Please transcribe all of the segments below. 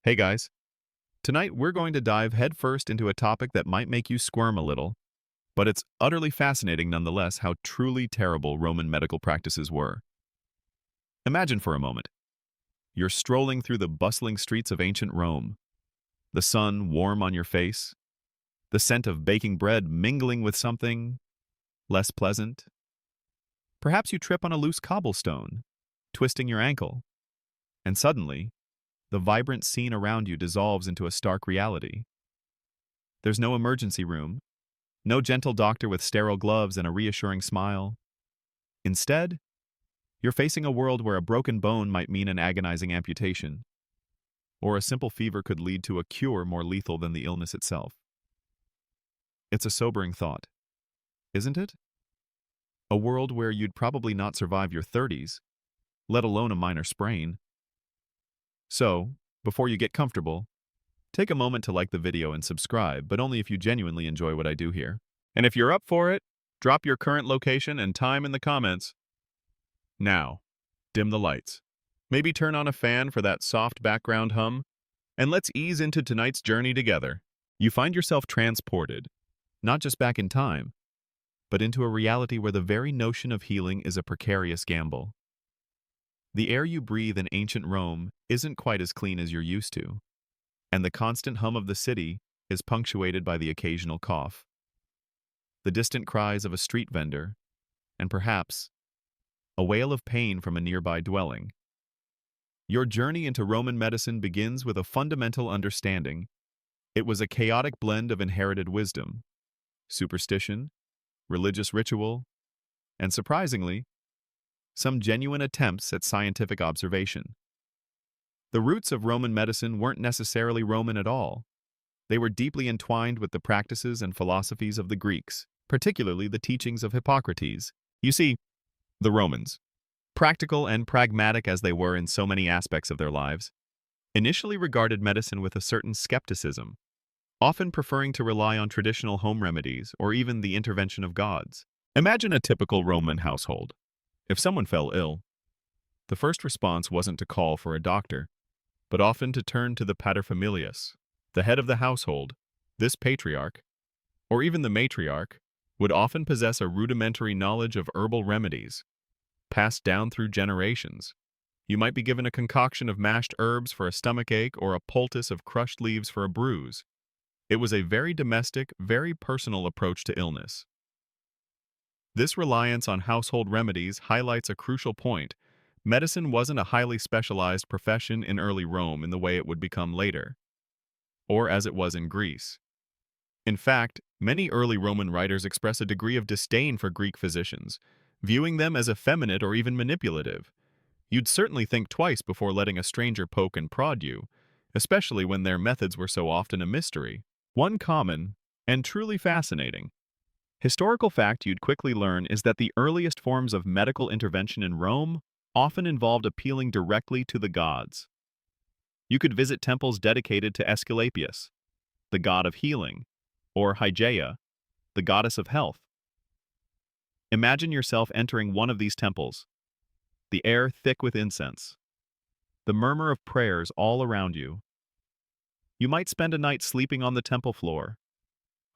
Hey guys, tonight we're going to dive headfirst into a topic that might make you squirm a little, but it's utterly fascinating nonetheless how truly terrible Roman medical practices were. Imagine for a moment, you're strolling through the bustling streets of ancient Rome, the sun warm on your face, the scent of baking bread mingling with something less pleasant. Perhaps you trip on a loose cobblestone, twisting your ankle, and suddenly, the vibrant scene around you dissolves into a stark reality. There's no emergency room, no gentle doctor with sterile gloves and a reassuring smile. Instead, you're facing a world where a broken bone might mean an agonizing amputation, or a simple fever could lead to a cure more lethal than the illness itself. It's a sobering thought, isn't it? A world where you'd probably not survive your 30s, let alone a minor sprain. So, before you get comfortable, take a moment to like the video and subscribe, but only if you genuinely enjoy what I do here. And if you're up for it, drop your current location and time in the comments. Now, dim the lights. Maybe turn on a fan for that soft background hum, and let's ease into tonight's journey together. You find yourself transported, not just back in time, but into a reality where the very notion of healing is a precarious gamble. The air you breathe in ancient Rome isn't quite as clean as you're used to, and the constant hum of the city is punctuated by the occasional cough, the distant cries of a street vendor, and perhaps a wail of pain from a nearby dwelling. Your journey into Roman medicine begins with a fundamental understanding. It was a chaotic blend of inherited wisdom, superstition, religious ritual, and surprisingly, some genuine attempts at scientific observation. The roots of Roman medicine weren't necessarily Roman at all. They were deeply entwined with the practices and philosophies of the Greeks, particularly the teachings of Hippocrates. You see, the Romans, practical and pragmatic as they were in so many aspects of their lives, initially regarded medicine with a certain skepticism, often preferring to rely on traditional home remedies or even the intervention of gods. Imagine a typical Roman household. If someone fell ill, the first response wasn't to call for a doctor, but often to turn to the paterfamilias, the head of the household. This patriarch, or even the matriarch, would often possess a rudimentary knowledge of herbal remedies, passed down through generations. You might be given a concoction of mashed herbs for a stomachache or a poultice of crushed leaves for a bruise. It was a very domestic, very personal approach to illness. This reliance on household remedies highlights a crucial point. Medicine wasn't a highly specialized profession in early Rome in the way it would become later, or as it was in Greece. In fact, many early Roman writers express a degree of disdain for Greek physicians, viewing them as effeminate or even manipulative. You'd certainly think twice before letting a stranger poke and prod you, especially when their methods were so often a mystery. One common, and truly fascinating, historical fact you'd quickly learn is that the earliest forms of medical intervention in Rome often involved appealing directly to the gods. You could visit temples dedicated to Aesculapius, the god of healing, or Hygeia, the goddess of health. Imagine yourself entering one of these temples, the air thick with incense, the murmur of prayers all around you. You might spend a night sleeping on the temple floor,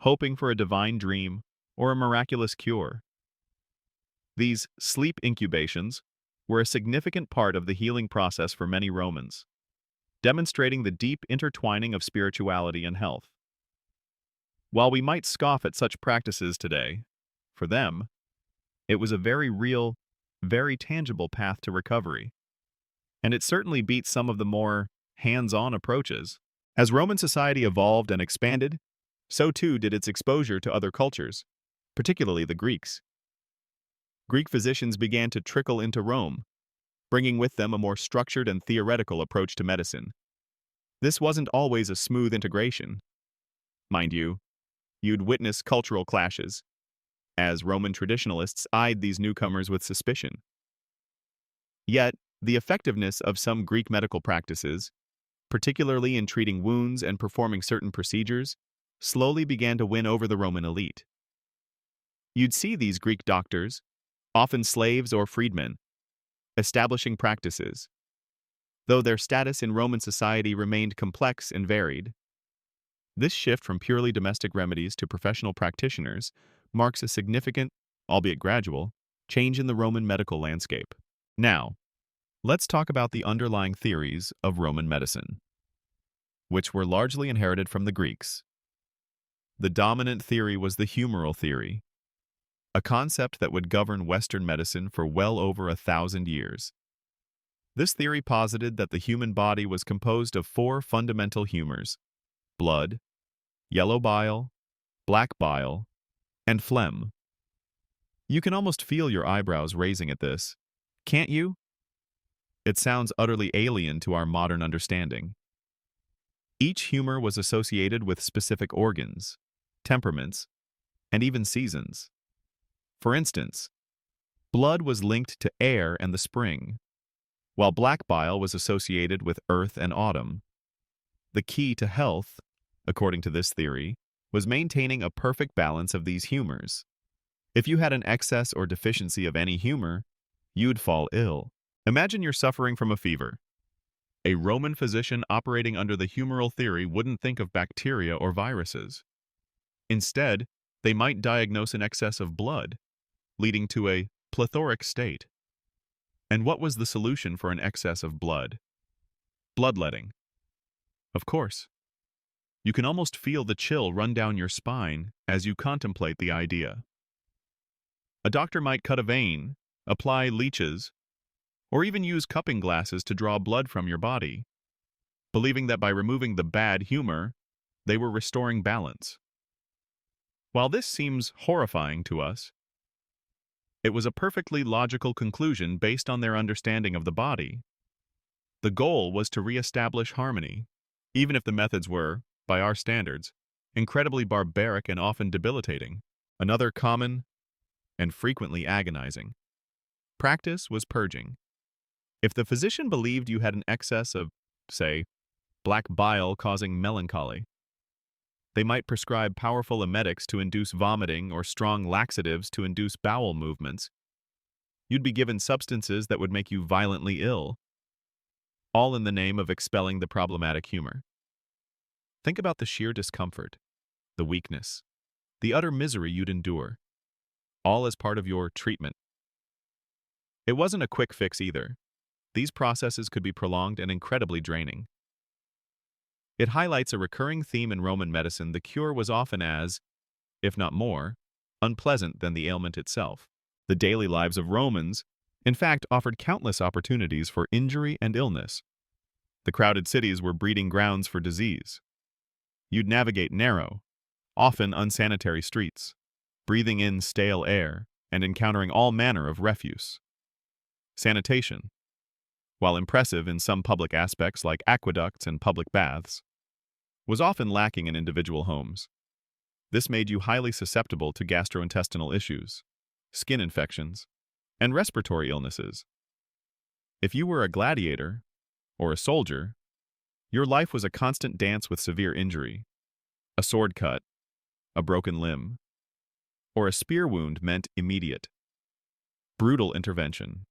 hoping for a divine dream or a miraculous cure. These sleep incubations were a significant part of the healing process for many Romans, demonstrating the deep intertwining of spirituality and health. While we might scoff at such practices today, for them, it was a very real, very tangible path to recovery. And it certainly beats some of the more hands-on approaches. As Roman society evolved and expanded, so too did its exposure to other cultures, particularly the Greeks. Greek physicians began to trickle into Rome, bringing with them a more structured and theoretical approach to medicine. This wasn't always a smooth integration. Mind you, you'd witness cultural clashes, as Roman traditionalists eyed these newcomers with suspicion. Yet, the effectiveness of some Greek medical practices, particularly in treating wounds and performing certain procedures, slowly began to win over the Roman elite. You'd see these Greek doctors, often slaves or freedmen, establishing practices. though their status in Roman society remained complex and varied. This shift from purely domestic remedies to professional practitioners marks a significant, albeit gradual, change in the Roman medical landscape. Now, let's talk about the underlying theories of Roman medicine, which were largely inherited from the Greeks. The dominant theory was the humoral theory, a concept that would govern Western medicine for well over 1,000 years. This theory posited that the human body was composed of four fundamental humors: blood, yellow bile, black bile, and phlegm. You can almost feel your eyebrows raising at this, can't you? It sounds utterly alien to our modern understanding. Each humor was associated with specific organs, temperaments, and even seasons. For instance, blood was linked to air and the spring, while black bile was associated with earth and autumn. The key to health, according to this theory, was maintaining a perfect balance of these humors. If you had an excess or deficiency of any humor, you'd fall ill. Imagine you're suffering from a fever. A Roman physician operating under the humoral theory wouldn't think of bacteria or viruses. Instead, they might diagnose an excess of blood, leading to a plethoric state. And what was the solution for an excess of blood? Bloodletting. Of course. You can almost feel the chill run down your spine as you contemplate the idea. A doctor might cut a vein, apply leeches, or even use cupping glasses to draw blood from your body, believing that by removing the bad humor, they were restoring balance. While this seems horrifying to us, it was a perfectly logical conclusion based on their understanding of the body. The goal was to re-establish harmony, even if the methods were, by our standards, incredibly barbaric and often debilitating. Another common and frequently agonizing practice was purging. If the physician believed you had an excess of, say, black bile causing melancholy, they might prescribe powerful emetics to induce vomiting or strong laxatives to induce bowel movements. You'd be given substances that would make you violently ill, all in the name of expelling the problematic humor. Think about the sheer discomfort, the weakness, the utter misery you'd endure, all as part of your treatment. It wasn't a quick fix either. These processes could be prolonged and incredibly draining. It highlights a recurring theme in Roman medicine. The cure was often as, if not more, unpleasant than the ailment itself. The daily lives of Romans, in fact, offered countless opportunities for injury and illness. The crowded cities were breeding grounds for disease. You'd navigate narrow, often unsanitary streets, breathing in stale air and encountering all manner of refuse. Sanitation, while impressive in some public aspects like aqueducts and public baths, was often lacking in individual homes. This made you highly susceptible to gastrointestinal issues, skin infections, and respiratory illnesses. If you were a gladiator or a soldier, your life was a constant dance with severe injury. A sword cut, a broken limb, or a spear wound meant immediate, brutal intervention.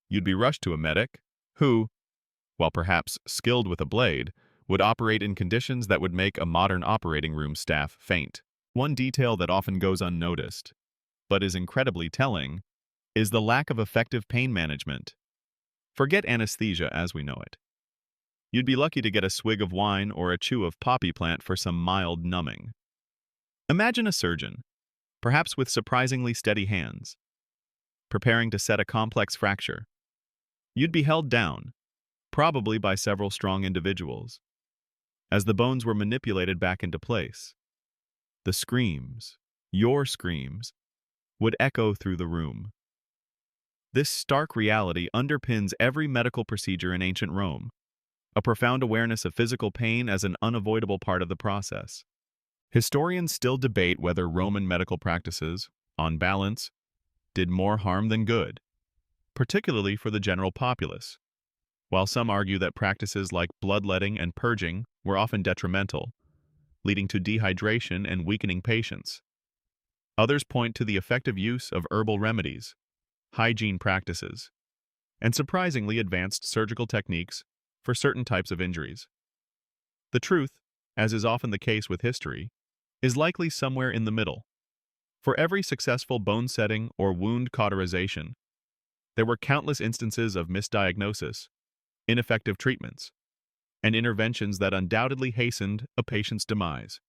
You'd be rushed to a medic who, while perhaps skilled with a blade, would operate in conditions that would make a modern operating room staff faint. One detail that often goes unnoticed, but is incredibly telling, is the lack of effective pain management. Forget anesthesia as we know it. You'd be lucky to get a swig of wine or a chew of poppy plant for some mild numbing. Imagine a surgeon, perhaps with surprisingly steady hands, preparing to set a complex fracture. You'd be held down, probably by several strong individuals, as the bones were manipulated back into place. The screams, your screams, would echo through the room. This stark reality underpins every medical procedure in ancient Rome, a profound awareness of physical pain as an unavoidable part of the process. Historians still debate whether Roman medical practices, on balance, did more harm than good, particularly for the general populace. While some argue that practices like bloodletting and purging were often detrimental, leading to dehydration and weakening patients, others point to the effective use of herbal remedies, hygiene practices, and surprisingly advanced surgical techniques for certain types of injuries. The truth, as is often the case with history, is likely somewhere in the middle. For every successful bone setting or wound cauterization, there were countless instances of misdiagnosis, ineffective treatments, and interventions that undoubtedly hastened a patient's demise.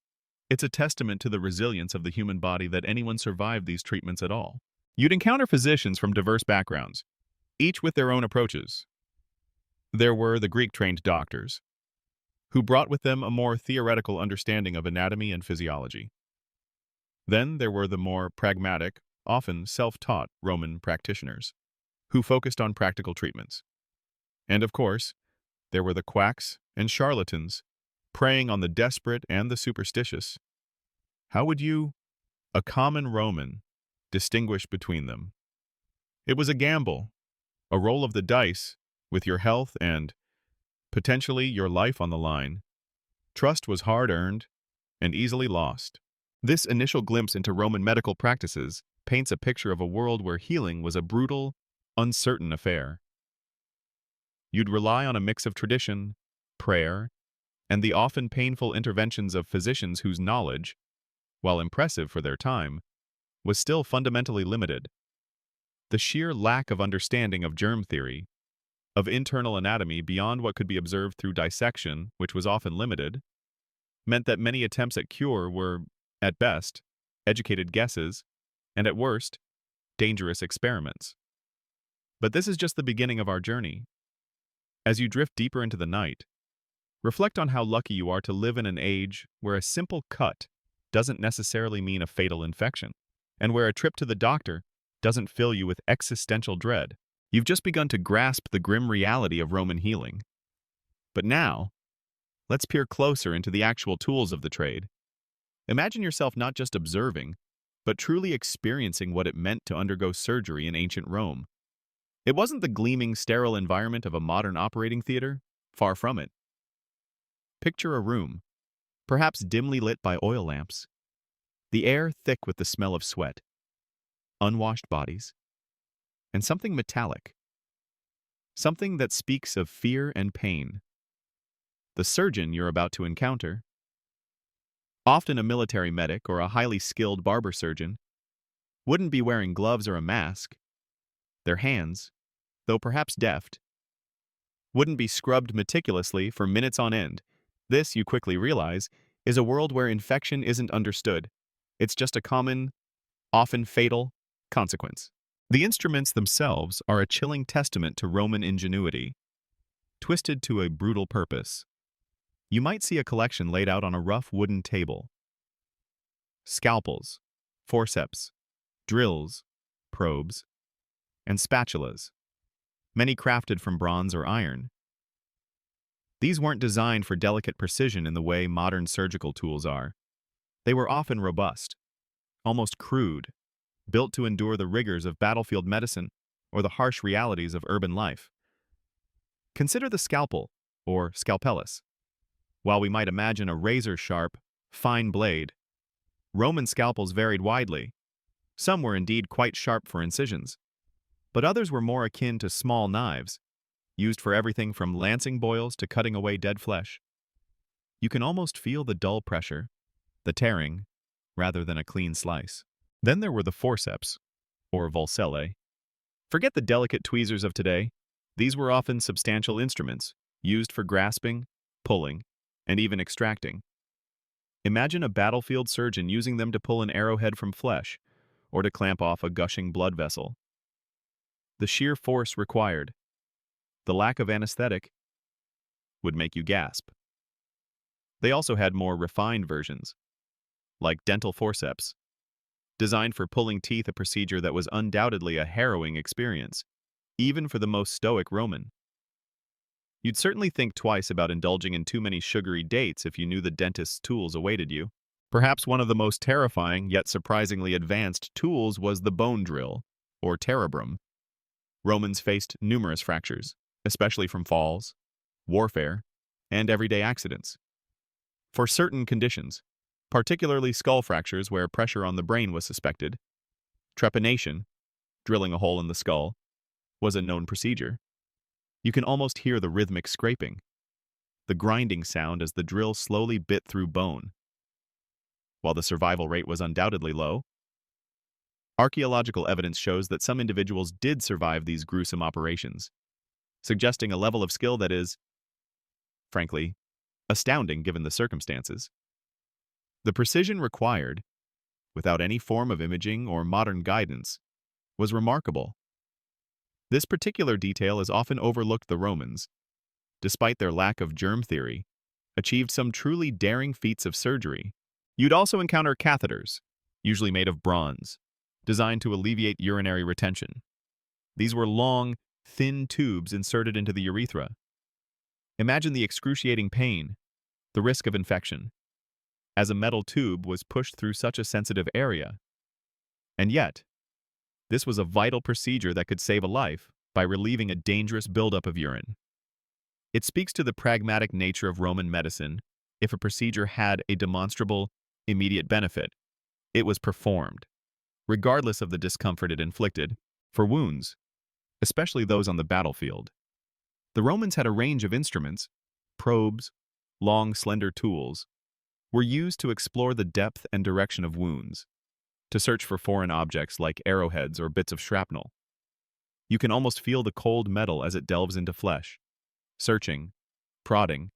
It's a testament to the resilience of the human body that anyone survived these treatments at all. You'd encounter physicians from diverse backgrounds, each with their own approaches. There were the Greek-trained doctors, who brought with them a more theoretical understanding of anatomy and physiology. Then there were the more pragmatic, often self-taught Roman practitioners, who focused on practical treatments. And of course, there were the quacks and charlatans, preying on the desperate and the superstitious. How would you, a common Roman, distinguish between them? It was a gamble, a roll of the dice, with your health and, potentially, your life on the line. Trust was hard-earned and easily lost. This initial glimpse into Roman medical practices paints a picture of a world where healing was a brutal, uncertain affair. You'd rely on a mix of tradition, prayer, and the often painful interventions of physicians whose knowledge, while impressive for their time, was still fundamentally limited. The sheer lack of understanding of germ theory, of internal anatomy beyond what could be observed through dissection, which was often limited, meant that many attempts at cure were, at best, educated guesses, and at worst, dangerous experiments. But this is just the beginning of our journey. As you drift deeper into the night, reflect on how lucky you are to live in an age where a simple cut doesn't necessarily mean a fatal infection, and where a trip to the doctor doesn't fill you with existential dread. You've just begun to grasp the grim reality of Roman healing. But now, let's peer closer into the actual tools of the trade. Imagine yourself not just observing, but truly experiencing what it meant to undergo surgery in ancient Rome. It wasn't the gleaming, sterile environment of a modern operating theater, far from it. Picture a room, perhaps dimly lit by oil lamps, the air thick with the smell of sweat, unwashed bodies, and something metallic, something that speaks of fear and pain. The surgeon you're about to encounter, often a military medic or a highly skilled barber surgeon, wouldn't be wearing gloves or a mask. Their hands, though perhaps deft, wouldn't be scrubbed meticulously for minutes on end. This, you quickly realize, is a world where infection isn't understood. It's just a common, often fatal, consequence. The instruments themselves are a chilling testament to Roman ingenuity, twisted to a brutal purpose. You might see a collection laid out on a rough wooden table. Scalpels, forceps, drills, probes, and spatulas, many crafted from bronze or iron. These weren't designed for delicate precision in the way modern surgical tools are. They were often robust, almost crude, built to endure the rigors of battlefield medicine or the harsh realities of urban life. Consider the scalpel, or scalpellus. While we might imagine a razor-sharp, fine blade, Roman scalpels varied widely. Some were indeed quite sharp for incisions, but others were more akin to small knives, used for everything from lancing boils to cutting away dead flesh. You can almost feel the dull pressure, the tearing, rather than a clean slice. Then there were the forceps, or vulsellae. Forget the delicate tweezers of today. These were often substantial instruments, used for grasping, pulling, and even extracting. Imagine a battlefield surgeon using them to pull an arrowhead from flesh, or to clamp off a gushing blood vessel. The sheer force required, the lack of anesthetic, would make you gasp. They also had more refined versions, like dental forceps, designed for pulling teeth, a procedure that was undoubtedly a harrowing experience, even for the most stoic Roman. You'd certainly think twice about indulging in too many sugary dates if you knew the dentist's tools awaited you. Perhaps one of the most terrifying yet surprisingly advanced tools was the bone drill, or terebrum. Romans faced numerous fractures, especially from falls, warfare, and everyday accidents. For certain conditions, particularly skull fractures where pressure on the brain was suspected, trepanation, drilling a hole in the skull, was a known procedure. You can almost hear the rhythmic scraping, the grinding sound as the drill slowly bit through bone. While the survival rate was undoubtedly low, archaeological evidence shows that some individuals did survive these gruesome operations, suggesting a level of skill that is, frankly, astounding given the circumstances. The precision required, without any form of imaging or modern guidance, was remarkable. This particular detail is often overlooked. The Romans, despite their lack of germ theory, achieved some truly daring feats of surgery. You'd also encounter catheters, usually made of bronze, designed to alleviate urinary retention. These were long, thin tubes inserted into the urethra. Imagine the excruciating pain, the risk of infection, as a metal tube was pushed through such a sensitive area. And yet, this was a vital procedure that could save a life by relieving a dangerous buildup of urine. It speaks to the pragmatic nature of Roman medicine. If a procedure had a demonstrable, immediate benefit, it was performed, regardless of the discomfort it inflicted, for wounds, especially those on the battlefield. The Romans had a range of instruments. Probes, long, slender tools, were used to explore the depth and direction of wounds, to search for foreign objects like arrowheads or bits of shrapnel. You can almost feel the cold metal as it delves into flesh, searching, prodding.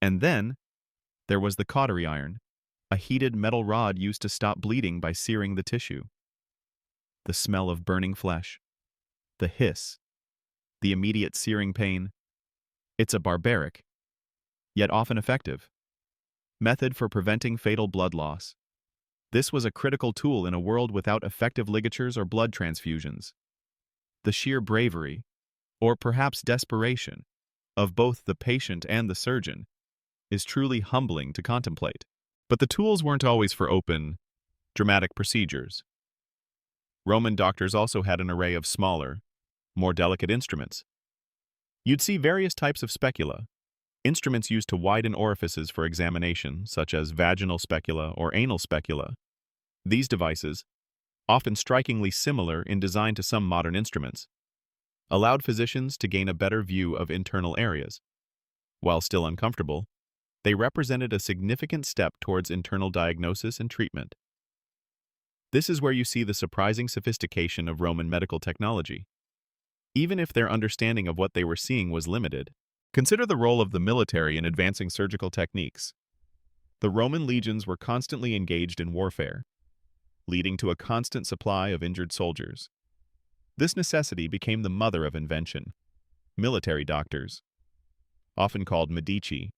And then, there was the cautery iron, a heated metal rod used to stop bleeding by searing the tissue. The smell of burning flesh, the hiss, the immediate searing pain. It's a barbaric, yet often effective, method for preventing fatal blood loss. This was a critical tool in a world without effective ligatures or blood transfusions. The sheer bravery, or perhaps desperation, of both the patient and the surgeon is truly humbling to contemplate. But the tools weren't always for open, dramatic procedures. Roman doctors also had an array of smaller, more delicate instruments. You'd see various types of specula, instruments used to widen orifices for examination, such as vaginal specula or anal specula. These devices, often strikingly similar in design to some modern instruments, allowed physicians to gain a better view of internal areas. While still uncomfortable, they represented a significant step towards internal diagnosis and treatment. This is where you see the surprising sophistication of Roman medical technology. Even if their understanding of what they were seeing was limited, consider the role of the military in advancing surgical techniques. The Roman legions were constantly engaged in warfare, leading to a constant supply of injured soldiers. This necessity became the mother of invention. Military doctors, often called medici,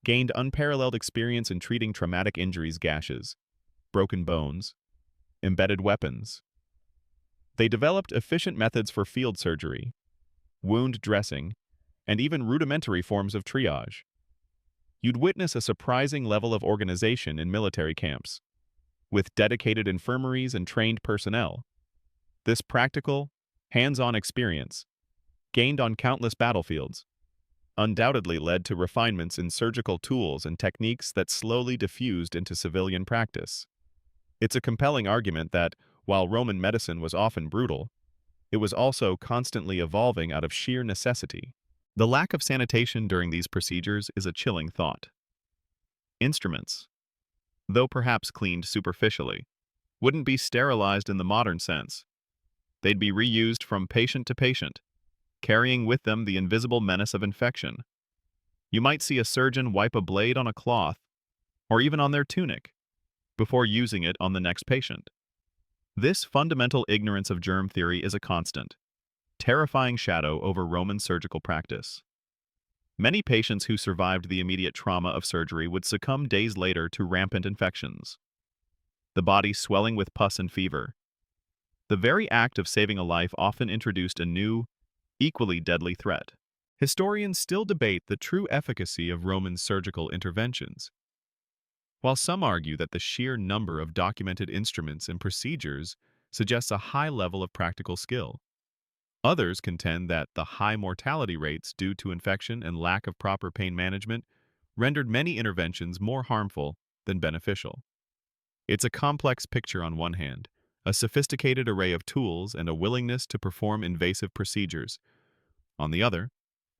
gained unparalleled experience in treating traumatic injuries, gashes, broken bones, embedded weapons. They developed efficient methods for field surgery, wound dressing, and even rudimentary forms of triage. You'd witness a surprising level of organization in military camps, with dedicated infirmaries and trained personnel. This practical, hands-on experience, gained on countless battlefields, undoubtedly led to refinements in surgical tools and techniques that slowly diffused into civilian practice. It's a compelling argument that, while Roman medicine was often brutal, it was also constantly evolving out of sheer necessity. The lack of sanitation during these procedures is a chilling thought. Instruments, though perhaps cleaned superficially, wouldn't be sterilized in the modern sense. They'd be reused from patient to patient, carrying with them the invisible menace of infection. You might see a surgeon wipe a blade on a cloth, or even on their tunic, before using it on the next patient. This fundamental ignorance of germ theory is a constant, terrifying shadow over Roman surgical practice. Many patients who survived the immediate trauma of surgery would succumb days later to rampant infections, the body swelling with pus and fever. The very act of saving a life often introduced a new, equally deadly threat. Historians still debate the true efficacy of Roman surgical interventions. While some argue that the sheer number of documented instruments and procedures suggests a high level of practical skill, others contend that the high mortality rates due to infection and lack of proper pain management rendered many interventions more harmful than beneficial. It's a complex picture on one hand, a sophisticated array of tools and a willingness to perform invasive procedures. On the other,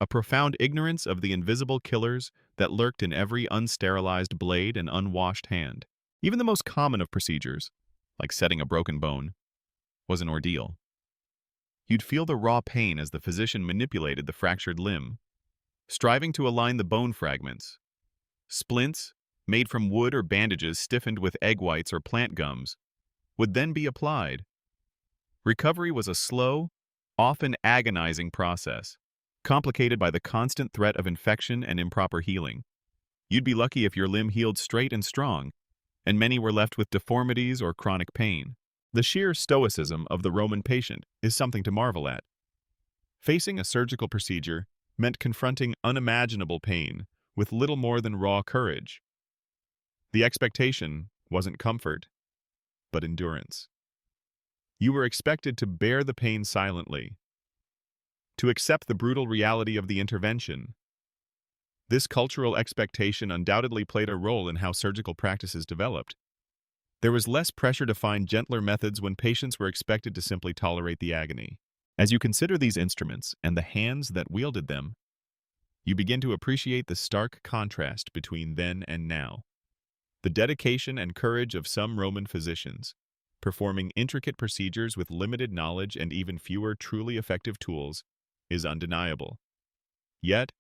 a profound ignorance of the invisible killers that lurked in every unsterilized blade and unwashed hand. Even the most common of procedures, like setting a broken bone, was an ordeal. You'd feel the raw pain as the physician manipulated the fractured limb, striving to align the bone fragments. Splints, made from wood or bandages stiffened with egg whites or plant gums, would then be applied. Recovery was a slow, often agonizing process, complicated by the constant threat of infection and improper healing. You'd be lucky if your limb healed straight and strong, and many were left with deformities or chronic pain. The sheer stoicism of the Roman patient is something to marvel at. Facing a surgical procedure meant confronting unimaginable pain with little more than raw courage. The expectation wasn't comfort, but endurance. You were expected to bear the pain silently, to accept the brutal reality of the intervention. This cultural expectation undoubtedly played a role in how surgical practices developed. There was less pressure to find gentler methods when patients were expected to simply tolerate the agony. As you consider these instruments and the hands that wielded them, you begin to appreciate the stark contrast between then and now. The dedication and courage of some Roman physicians, performing intricate procedures with limited knowledge and even fewer truly effective tools, is undeniable. Yet,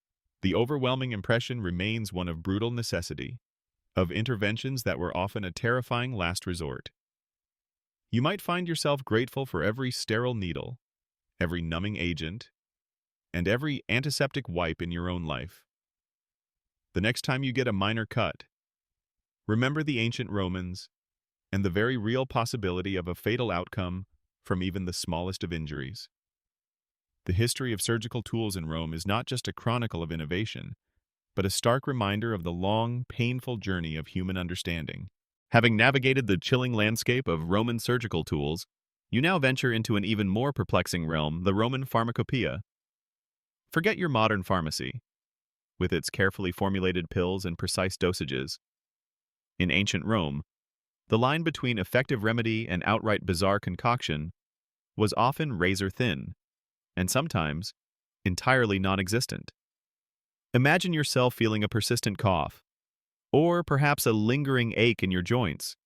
the overwhelming impression remains one of brutal necessity, of interventions that were often a terrifying last resort. You might find yourself grateful for every sterile needle, every numbing agent, and every antiseptic wipe in your own life. The next time you get a minor cut, remember the ancient Romans and the very real possibility of a fatal outcome from even the smallest of injuries. The history of surgical tools in Rome is not just a chronicle of innovation, but a stark reminder of the long, painful journey of human understanding. Having navigated the chilling landscape of Roman surgical tools, you now venture into an even more perplexing realm, the Roman pharmacopoeia. Forget your modern pharmacy, with its carefully formulated pills and precise dosages. In ancient Rome, the line between effective remedy and outright bizarre concoction was often razor thin, and sometimes entirely non-existent. Imagine yourself feeling a persistent cough, or perhaps a lingering ache in your joints.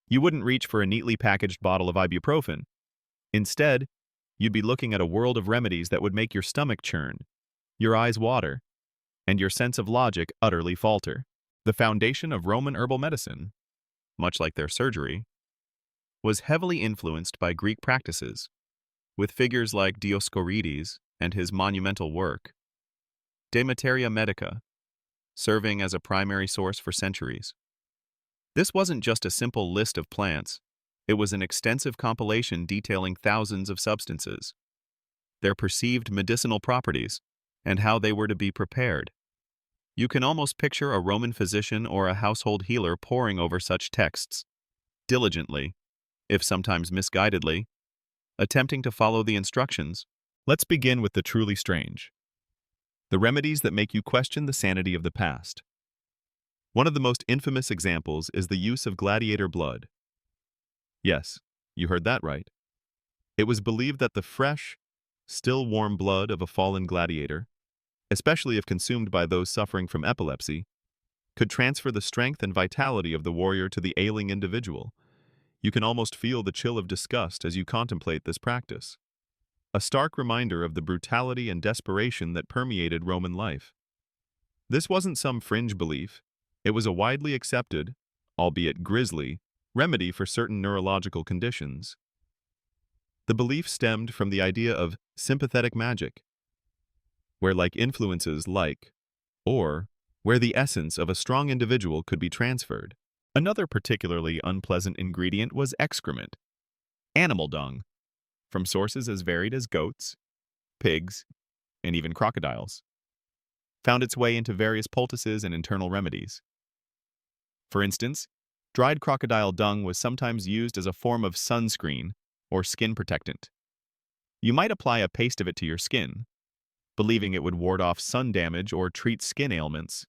You wouldn't reach for a neatly packaged bottle of ibuprofen. Instead, you'd be looking at a world of remedies that would make your stomach churn, your eyes water, and your sense of logic utterly falter. The foundation of Roman herbal medicine, much like their surgery, was heavily influenced by Greek practices, with figures like Dioscorides and his monumental work, De Materia Medica, serving as a primary source for centuries. This wasn't just a simple list of plants, it was an extensive compilation detailing thousands of substances, their perceived medicinal properties, and how they were to be prepared. You can almost picture a Roman physician or a household healer poring over such texts, diligently, if sometimes misguidedly, attempting to follow the instructions. Let's begin with the truly strange. The remedies that make you question the sanity of the past. One of the most infamous examples is the use of gladiator blood. Yes, you heard that right. It was believed that the fresh, still warm blood of a fallen gladiator, especially if consumed by those suffering from epilepsy, could transfer the strength and vitality of the warrior to the ailing individual. You can almost feel the chill of disgust as you contemplate this practice. A stark reminder of the brutality and desperation that permeated Roman life. This wasn't some fringe belief. It was a widely accepted, albeit grisly, remedy for certain neurological conditions. The belief stemmed from the idea of sympathetic magic, where influences or where the essence of a strong individual could be transferred. Another particularly unpleasant ingredient was excrement, animal dung, from sources as varied as goats, pigs, and even crocodiles, found its way into various poultices and internal remedies. For instance, dried crocodile dung was sometimes used as a form of sunscreen or skin protectant. You might apply a paste of it to your skin, believing it would ward off sun damage or treat skin ailments.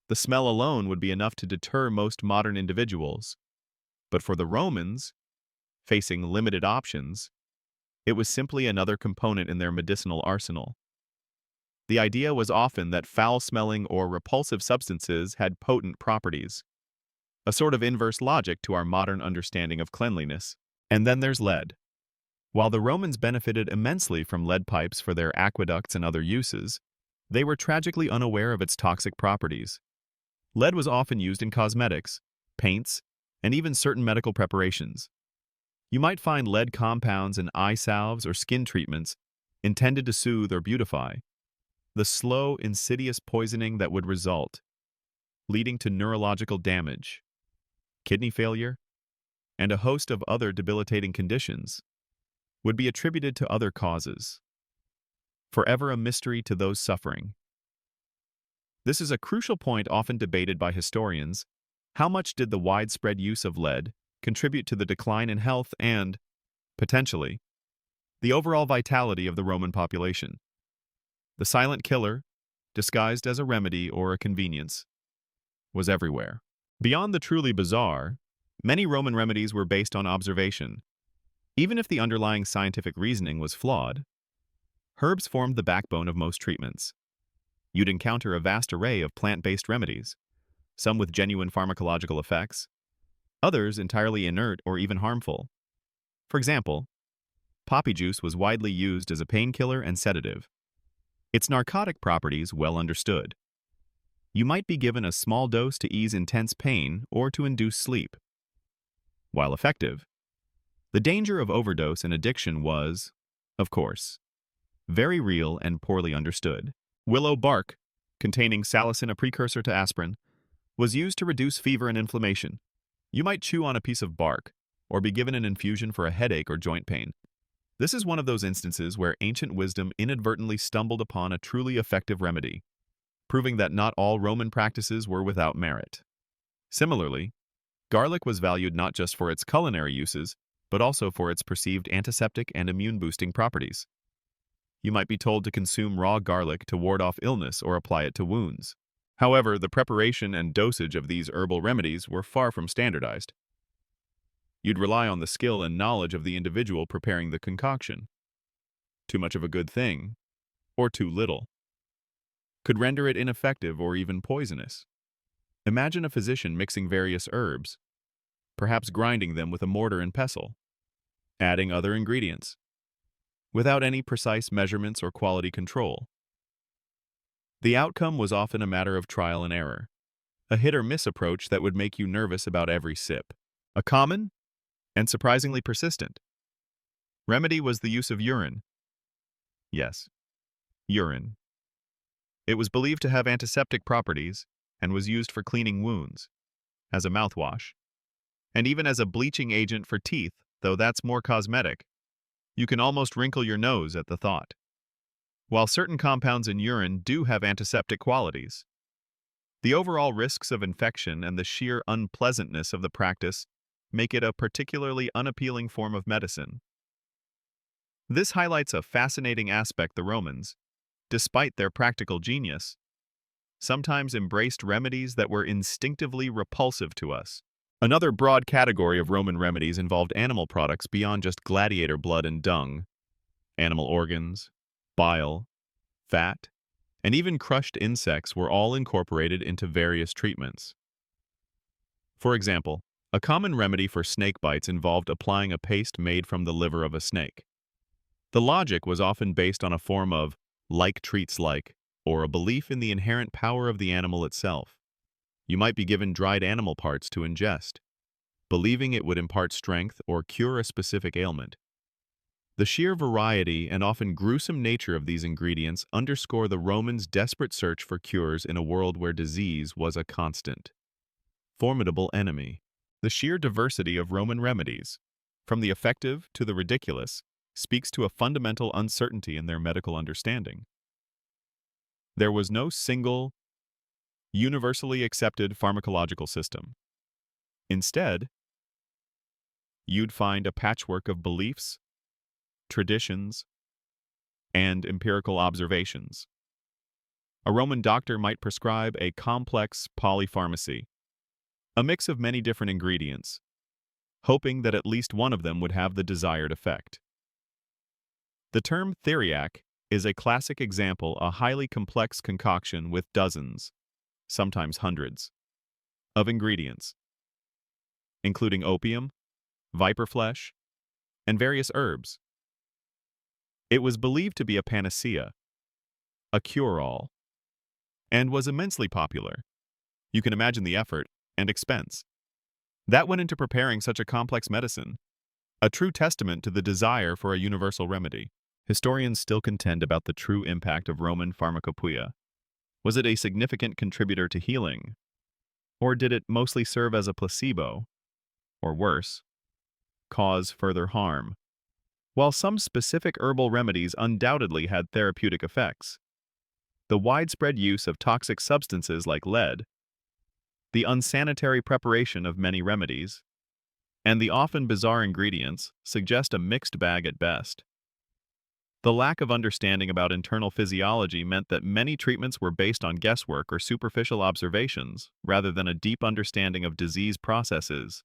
The smell alone would be enough to deter most modern individuals. But for the Romans, facing limited options, it was simply another component in their medicinal arsenal. The idea was often that foul-smelling or repulsive substances had potent properties, a sort of inverse logic to our modern understanding of cleanliness. And then there's lead. While the Romans benefited immensely from lead pipes for their aqueducts and other uses, they were tragically unaware of its toxic properties. Lead was often used in cosmetics, paints, and even certain medical preparations. You might find lead compounds in eye salves or skin treatments intended to soothe or beautify. The slow, insidious poisoning that would result, leading to neurological damage, kidney failure, and a host of other debilitating conditions, would be attributed to other causes, forever a mystery to those suffering. This is a crucial point often debated by historians. How much did the widespread use of lead contribute to the decline in health and, potentially, the overall vitality of the Roman population? The silent killer, disguised as a remedy or a convenience, was everywhere. Beyond the truly bizarre, many Roman remedies were based on observation. Even if the underlying scientific reasoning was flawed, herbs formed the backbone of most treatments. You'd encounter a vast array of plant-based remedies, some with genuine pharmacological effects, others entirely inert or even harmful. For example, poppy juice was widely used as a painkiller and sedative, its narcotic properties well understood. You might be given a small dose to ease intense pain or to induce sleep. While effective, the danger of overdose and addiction was, of course, very real and poorly understood. Willow bark, containing salicin, a precursor to aspirin, was used to reduce fever and inflammation. You might chew on a piece of bark or be given an infusion for a headache or joint pain. This is one of those instances where ancient wisdom inadvertently stumbled upon a truly effective remedy, proving that not all Roman practices were without merit. Similarly, garlic was valued not just for its culinary uses, but also for its perceived antiseptic and immune-boosting properties. You might be told to consume raw garlic to ward off illness or apply it to wounds. However, the preparation and dosage of these herbal remedies were far from standardized. You'd rely on the skill and knowledge of the individual preparing the concoction. Too much of a good thing, or too little, could render it ineffective or even poisonous. Imagine a physician mixing various herbs, perhaps grinding them with a mortar and pestle, adding other ingredients, without any precise measurements or quality control. The outcome was often a matter of trial and error, a hit-or-miss approach that would make you nervous about every sip. A common, and surprisingly persistent, remedy was the use of urine. Yes, urine. It was believed to have antiseptic properties and was used for cleaning wounds, as a mouthwash, and even as a bleaching agent for teeth, though that's more cosmetic. You can almost wrinkle your nose at the thought. While certain compounds in urine do have antiseptic qualities, the overall risks of infection and the sheer unpleasantness of the practice make it a particularly unappealing form of medicine. This highlights a fascinating aspect: the Romans, despite their practical genius, sometimes embraced remedies that were instinctively repulsive to us. Another broad category of Roman remedies involved animal products beyond just gladiator blood and dung. Animal organs, bile, fat, and even crushed insects were all incorporated into various treatments. For example, a common remedy for snake bites involved applying a paste made from the liver of a snake. The logic was often based on a form of like treats like, or a belief in the inherent power of the animal itself. You might be given dried animal parts to ingest, believing it would impart strength or cure a specific ailment. The sheer variety and often gruesome nature of these ingredients underscore the Romans' desperate search for cures in a world where disease was a constant, formidable enemy. The sheer diversity of Roman remedies, from the effective to the ridiculous, speaks to a fundamental uncertainty in their medical understanding. There was no single, universally accepted pharmacological system. Instead, you'd find a patchwork of beliefs, traditions, and empirical observations. A Roman doctor might prescribe a complex polypharmacy, a mix of many different ingredients, hoping that at least one of them would have the desired effect. The term theriac is a classic example, a highly complex concoction with dozens, sometimes hundreds, of ingredients, including opium, viper flesh, and various herbs. It was believed to be a panacea, a cure-all, and was immensely popular. You can imagine the effort and expense that went into preparing such a complex medicine, a true testament to the desire for a universal remedy. Historians still contend about the true impact of Roman pharmacopoeia. Was it a significant contributor to healing, or did it mostly serve as a placebo, or worse, cause further harm? While some specific herbal remedies undoubtedly had therapeutic effects, the widespread use of toxic substances like lead, the unsanitary preparation of many remedies, and the often bizarre ingredients suggest a mixed bag at best. The lack of understanding about internal physiology meant that many treatments were based on guesswork or superficial observations, rather than a deep understanding of disease processes.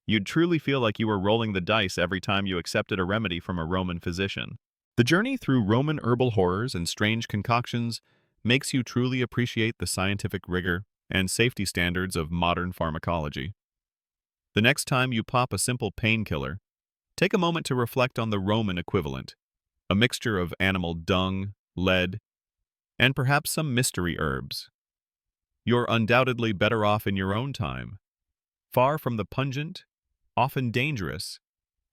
You'd truly feel like you were rolling the dice every time you accepted a remedy from a Roman physician. The journey through Roman herbal horrors and strange concoctions makes you truly appreciate the scientific rigor and safety standards of modern pharmacology. The next time you pop a simple painkiller, take a moment to reflect on the Roman equivalent, a mixture of animal dung, lead, and perhaps some mystery herbs. You're undoubtedly better off in your own time, far from the pungent, often dangerous,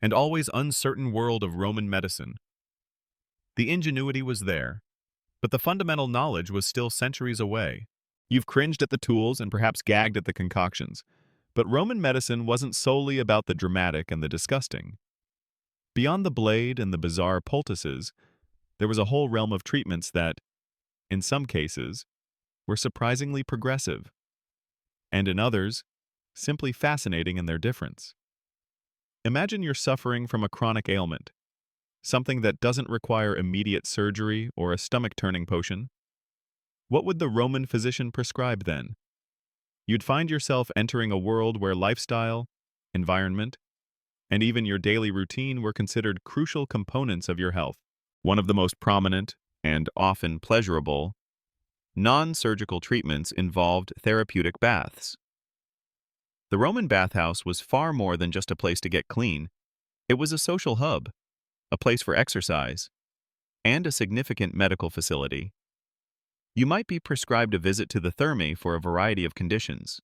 and always uncertain world of Roman medicine. The ingenuity was there, but the fundamental knowledge was still centuries away. You've cringed at the tools and perhaps gagged at the concoctions, but Roman medicine wasn't solely about the dramatic and the disgusting. Beyond the blade and the bizarre poultices, there was a whole realm of treatments that, in some cases, were surprisingly progressive, and in others, simply fascinating in their difference. Imagine you're suffering from a chronic ailment, something that doesn't require immediate surgery or a stomach-turning potion. What would the Roman physician prescribe then? You'd find yourself entering a world where lifestyle, environment, and even your daily routine were considered crucial components of your health. One of the most prominent, and often pleasurable, non-surgical treatments involved therapeutic baths. The Roman bathhouse was far more than just a place to get clean. It was a social hub, a place for exercise, and a significant medical facility. You might be prescribed a visit to the thermae for a variety of conditions.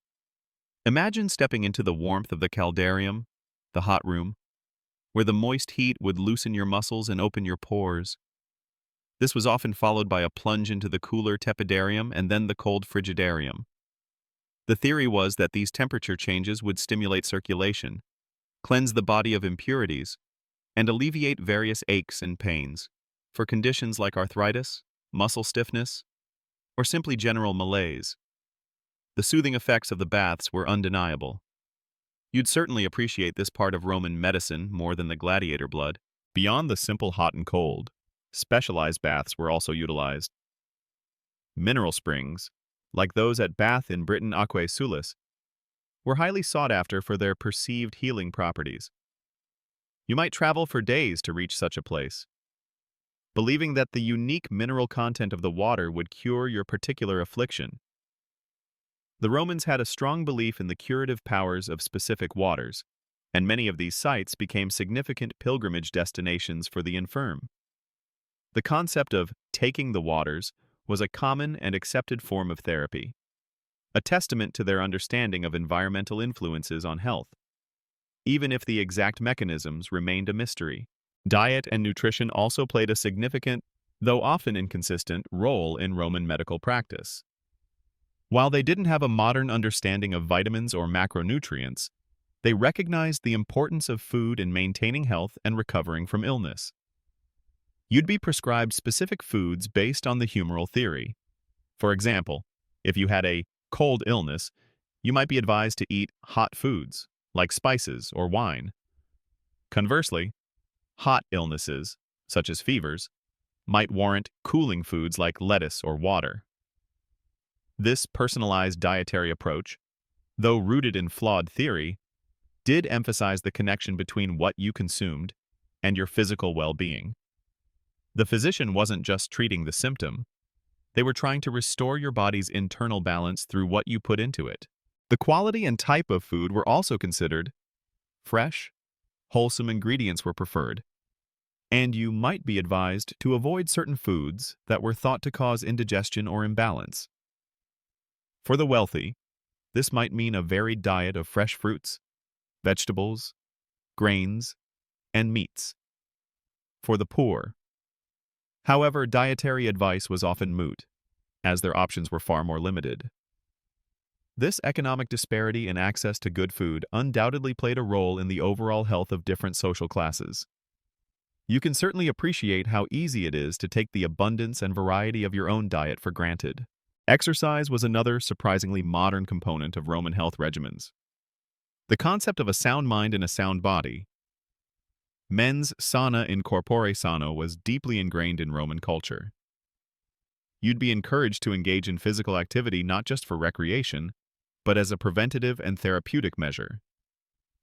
Imagine stepping into the warmth of the caldarium, the hot room, where the moist heat would loosen your muscles and open your pores. This was often followed by a plunge into the cooler tepidarium and then the cold frigidarium. The theory was that these temperature changes would stimulate circulation, cleanse the body of impurities, and alleviate various aches and pains for conditions like arthritis, muscle stiffness, or simply general malaise. The soothing effects of the baths were undeniable. You'd certainly appreciate this part of Roman medicine more than the gladiator blood. Beyond the simple hot and cold, specialized baths were also utilized. Mineral springs, like those at Bath in Britain Aquae Sulis, were highly sought after for their perceived healing properties. You might travel for days to reach such a place, believing that the unique mineral content of the water would cure your particular affliction. The Romans had a strong belief in the curative powers of specific waters, and many of these sites became significant pilgrimage destinations for the infirm. The concept of taking the waters was a common and accepted form of therapy, a testament to their understanding of environmental influences on health, even if the exact mechanisms remained a mystery. Diet and nutrition also played a significant, though often inconsistent, role in Roman medical practice. While they didn't have a modern understanding of vitamins or macronutrients, they recognized the importance of food in maintaining health and recovering from illness. You'd be prescribed specific foods based on the humoral theory. For example, if you had a cold illness, you might be advised to eat hot foods, like spices or wine. Conversely, hot illnesses, such as fevers, might warrant cooling foods like lettuce or water. This personalized dietary approach, though rooted in flawed theory, did emphasize the connection between what you consumed and your physical well-being. The physician wasn't just treating the symptom, they were trying to restore your body's internal balance through what you put into it. The quality and type of food were also considered. Fresh, wholesome ingredients were preferred, and you might be advised to avoid certain foods that were thought to cause indigestion or imbalance. For the wealthy, this might mean a varied diet of fresh fruits, vegetables, grains, and meats. For the poor, however, dietary advice was often moot, as their options were far more limited. This economic disparity in access to good food undoubtedly played a role in the overall health of different social classes. You can certainly appreciate how easy it is to take the abundance and variety of your own diet for granted. Exercise was another surprisingly modern component of Roman health regimens. The concept of a sound mind and a sound body, mens sana in corpore sano, was deeply ingrained in Roman culture. You'd be encouraged to engage in physical activity not just for recreation, but as a preventative and therapeutic measure.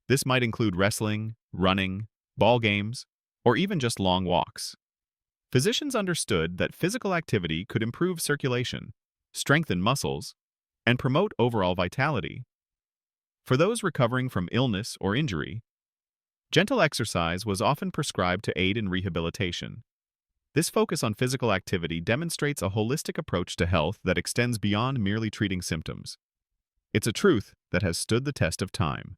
This might include wrestling, running, ball games, or even just long walks. Physicians understood that physical activity could improve circulation, strengthen muscles, and promote overall vitality. For those recovering from illness or injury, gentle exercise was often prescribed to aid in rehabilitation. This focus on physical activity demonstrates a holistic approach to health that extends beyond merely treating symptoms. It's a truth that has stood the test of time,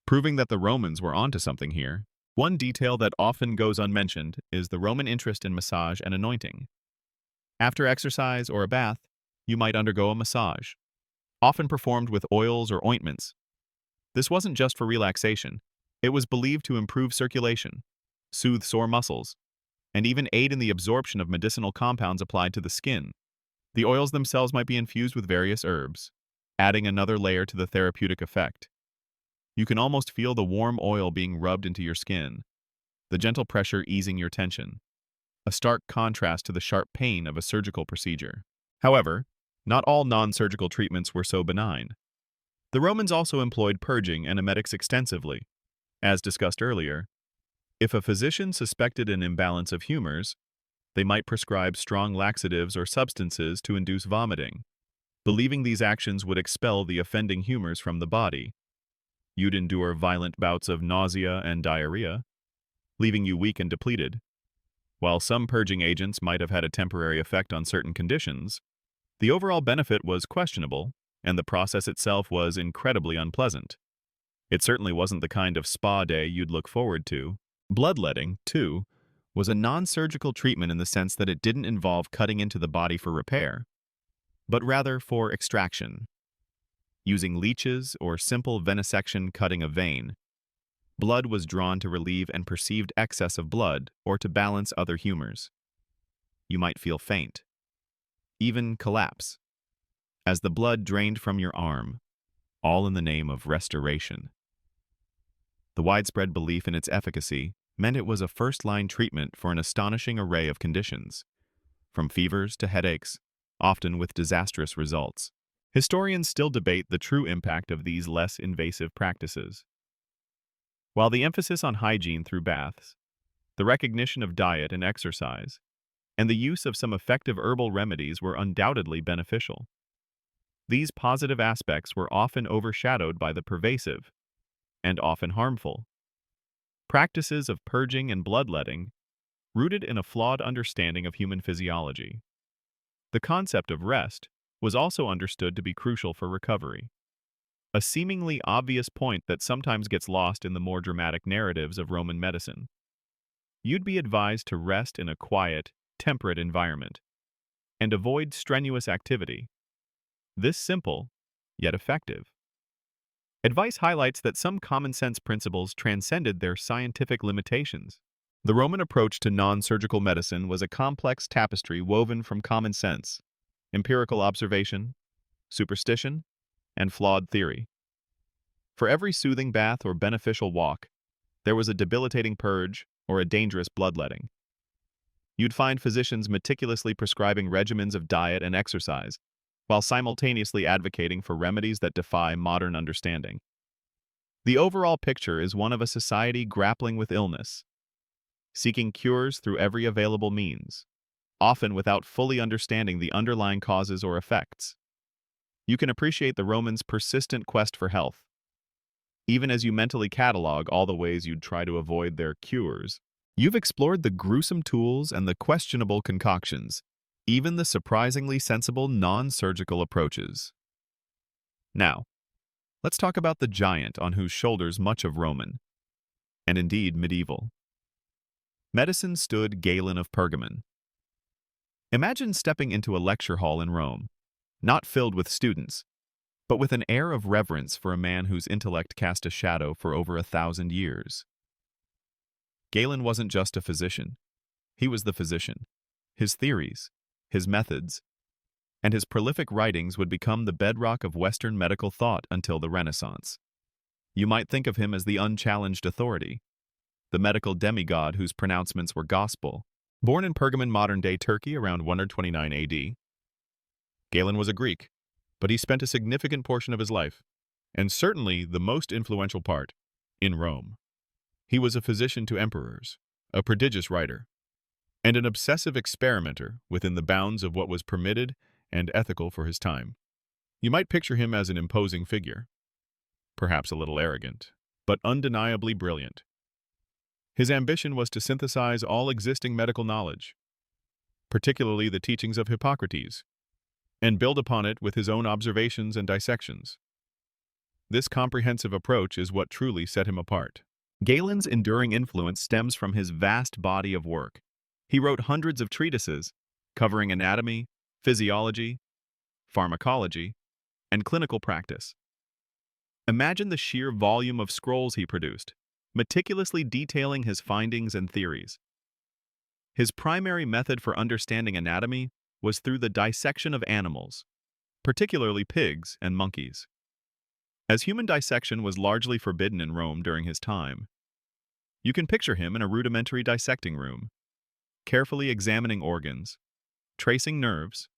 proving that the Romans were onto something here. One detail that often goes unmentioned is the Roman interest in massage and anointing. After exercise or a bath, you might undergo a massage, often performed with oils or ointments. This wasn't just for relaxation. It was believed to improve circulation, soothe sore muscles, and even aid in the absorption of medicinal compounds applied to the skin. The oils themselves might be infused with various herbs, adding another layer to the therapeutic effect. You can almost feel the warm oil being rubbed into your skin, the gentle pressure easing your tension, a stark contrast to the sharp pain of a surgical procedure. However, not all non-surgical treatments were so benign. The Romans also employed purging and emetics extensively. As discussed earlier, if a physician suspected an imbalance of humors, they might prescribe strong laxatives or substances to induce vomiting, believing these actions would expel the offending humors from the body. You'd endure violent bouts of nausea and diarrhea, leaving you weak and depleted. While some purging agents might have had a temporary effect on certain conditions, the overall benefit was questionable, and the process itself was incredibly unpleasant. It certainly wasn't the kind of spa day you'd look forward to. Bloodletting, too, was a non-surgical treatment in the sense that it didn't involve cutting into the body for repair, but rather for extraction. Using leeches or simple venesection cutting a vein, blood was drawn to relieve an perceived excess of blood or to balance other humors. You might feel faint, even collapse, as the blood drained from your arm, all in the name of restoration. The widespread belief in its efficacy meant it was a first-line treatment for an astonishing array of conditions, from fevers to headaches, often with disastrous results. Historians still debate the true impact of these less invasive practices. While the emphasis on hygiene through baths, the recognition of diet and exercise, and the use of some effective herbal remedies were undoubtedly beneficial, these positive aspects were often overshadowed by the pervasive, and often harmful, practices of purging and bloodletting, rooted in a flawed understanding of human physiology. The concept of rest was also understood to be crucial for recovery, a seemingly obvious point that sometimes gets lost in the more dramatic narratives of Roman medicine. You'd be advised to rest in a quiet, temperate environment, and avoid strenuous activity. This simple, yet effective advice highlights that some common-sense principles transcended their scientific limitations. The Roman approach to non-surgical medicine was a complex tapestry woven from common sense, empirical observation, superstition, and flawed theory. For every soothing bath or beneficial walk, there was a debilitating purge or a dangerous bloodletting. You'd find physicians meticulously prescribing regimens of diet and exercise, while simultaneously advocating for remedies that defy modern understanding. The overall picture is one of a society grappling with illness, seeking cures through every available means, often without fully understanding the underlying causes or effects. You can appreciate the Romans' persistent quest for health, even as you mentally catalog all the ways you'd try to avoid their cures. You've explored the gruesome tools and the questionable concoctions, even the surprisingly sensible non-surgical approaches. Now, let's talk about the giant on whose shoulders much of Roman, and indeed medieval, medicine stood, Galen of Pergamon. Imagine stepping into a lecture hall in Rome, not filled with students, but with an air of reverence for a man whose intellect cast a shadow for over 1,000 years. Galen wasn't just a physician. He was the physician. His theories, his methods, and his prolific writings would become the bedrock of Western medical thought until the Renaissance. You might think of him as the unchallenged authority, the medical demigod whose pronouncements were gospel. Born in Pergamon, modern-day Turkey, around 129 AD, Galen was a Greek, but he spent a significant portion of his life, and certainly the most influential part, in Rome. He was a physician to emperors, a prodigious writer, and an obsessive experimenter within the bounds of what was permitted and ethical for his time. You might picture him as an imposing figure, perhaps a little arrogant, but undeniably brilliant. His ambition was to synthesize all existing medical knowledge, particularly the teachings of Hippocrates, and build upon it with his own observations and dissections. This comprehensive approach is what truly set him apart. Galen's enduring influence stems from his vast body of work. He wrote hundreds of treatises covering anatomy, physiology, pharmacology, and clinical practice. Imagine the sheer volume of scrolls he produced, meticulously detailing his findings and theories. His primary method for understanding anatomy was through the dissection of animals, particularly pigs and monkeys. As human dissection was largely forbidden in Rome during his time, you can picture him in a rudimentary dissecting room, carefully examining organs, tracing nerves,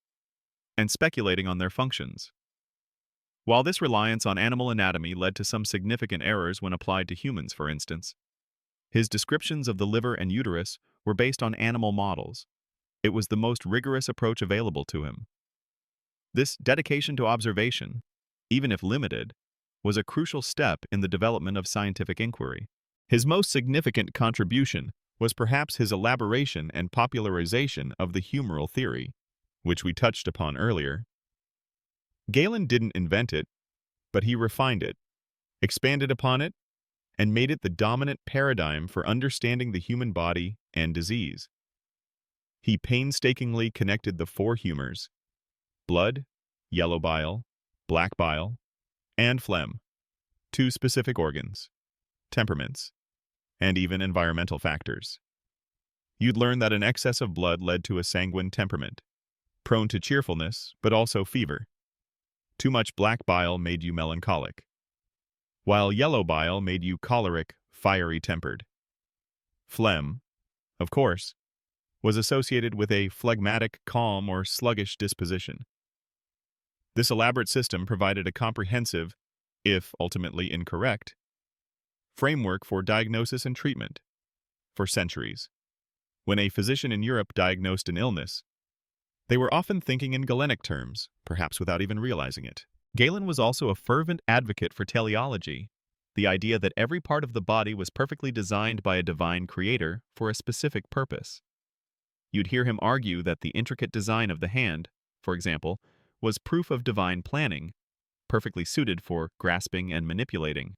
and speculating on their functions. While this reliance on animal anatomy led to some significant errors when applied to humans, for instance, his descriptions of the liver and uterus were based on animal models. It was the most rigorous approach available to him. This dedication to observation, even if limited, was a crucial step in the development of scientific inquiry. His most significant contribution was perhaps his elaboration and popularization of the humoral theory, which we touched upon earlier. Galen didn't invent it, but he refined it, expanded upon it, and made it the dominant paradigm for understanding the human body and disease. He painstakingly connected the four humors: blood, yellow bile, black bile, and phlegm, to specific organs, temperaments, and even environmental factors. You'd learn that an excess of blood led to a sanguine temperament, prone to cheerfulness, but also fever. Too much black bile made you melancholic, while yellow bile made you choleric, fiery-tempered. Phlegm, of course, was associated with a phlegmatic, calm, or sluggish disposition. This elaborate system provided a comprehensive, if ultimately incorrect, framework for diagnosis and treatment for centuries. When a physician in Europe diagnosed an illness, they were often thinking in Galenic terms, perhaps without even realizing it. Galen was also a fervent advocate for teleology, the idea that every part of the body was perfectly designed by a divine creator for a specific purpose. You'd hear him argue that the intricate design of the hand, for example, was proof of divine planning, perfectly suited for grasping and manipulating.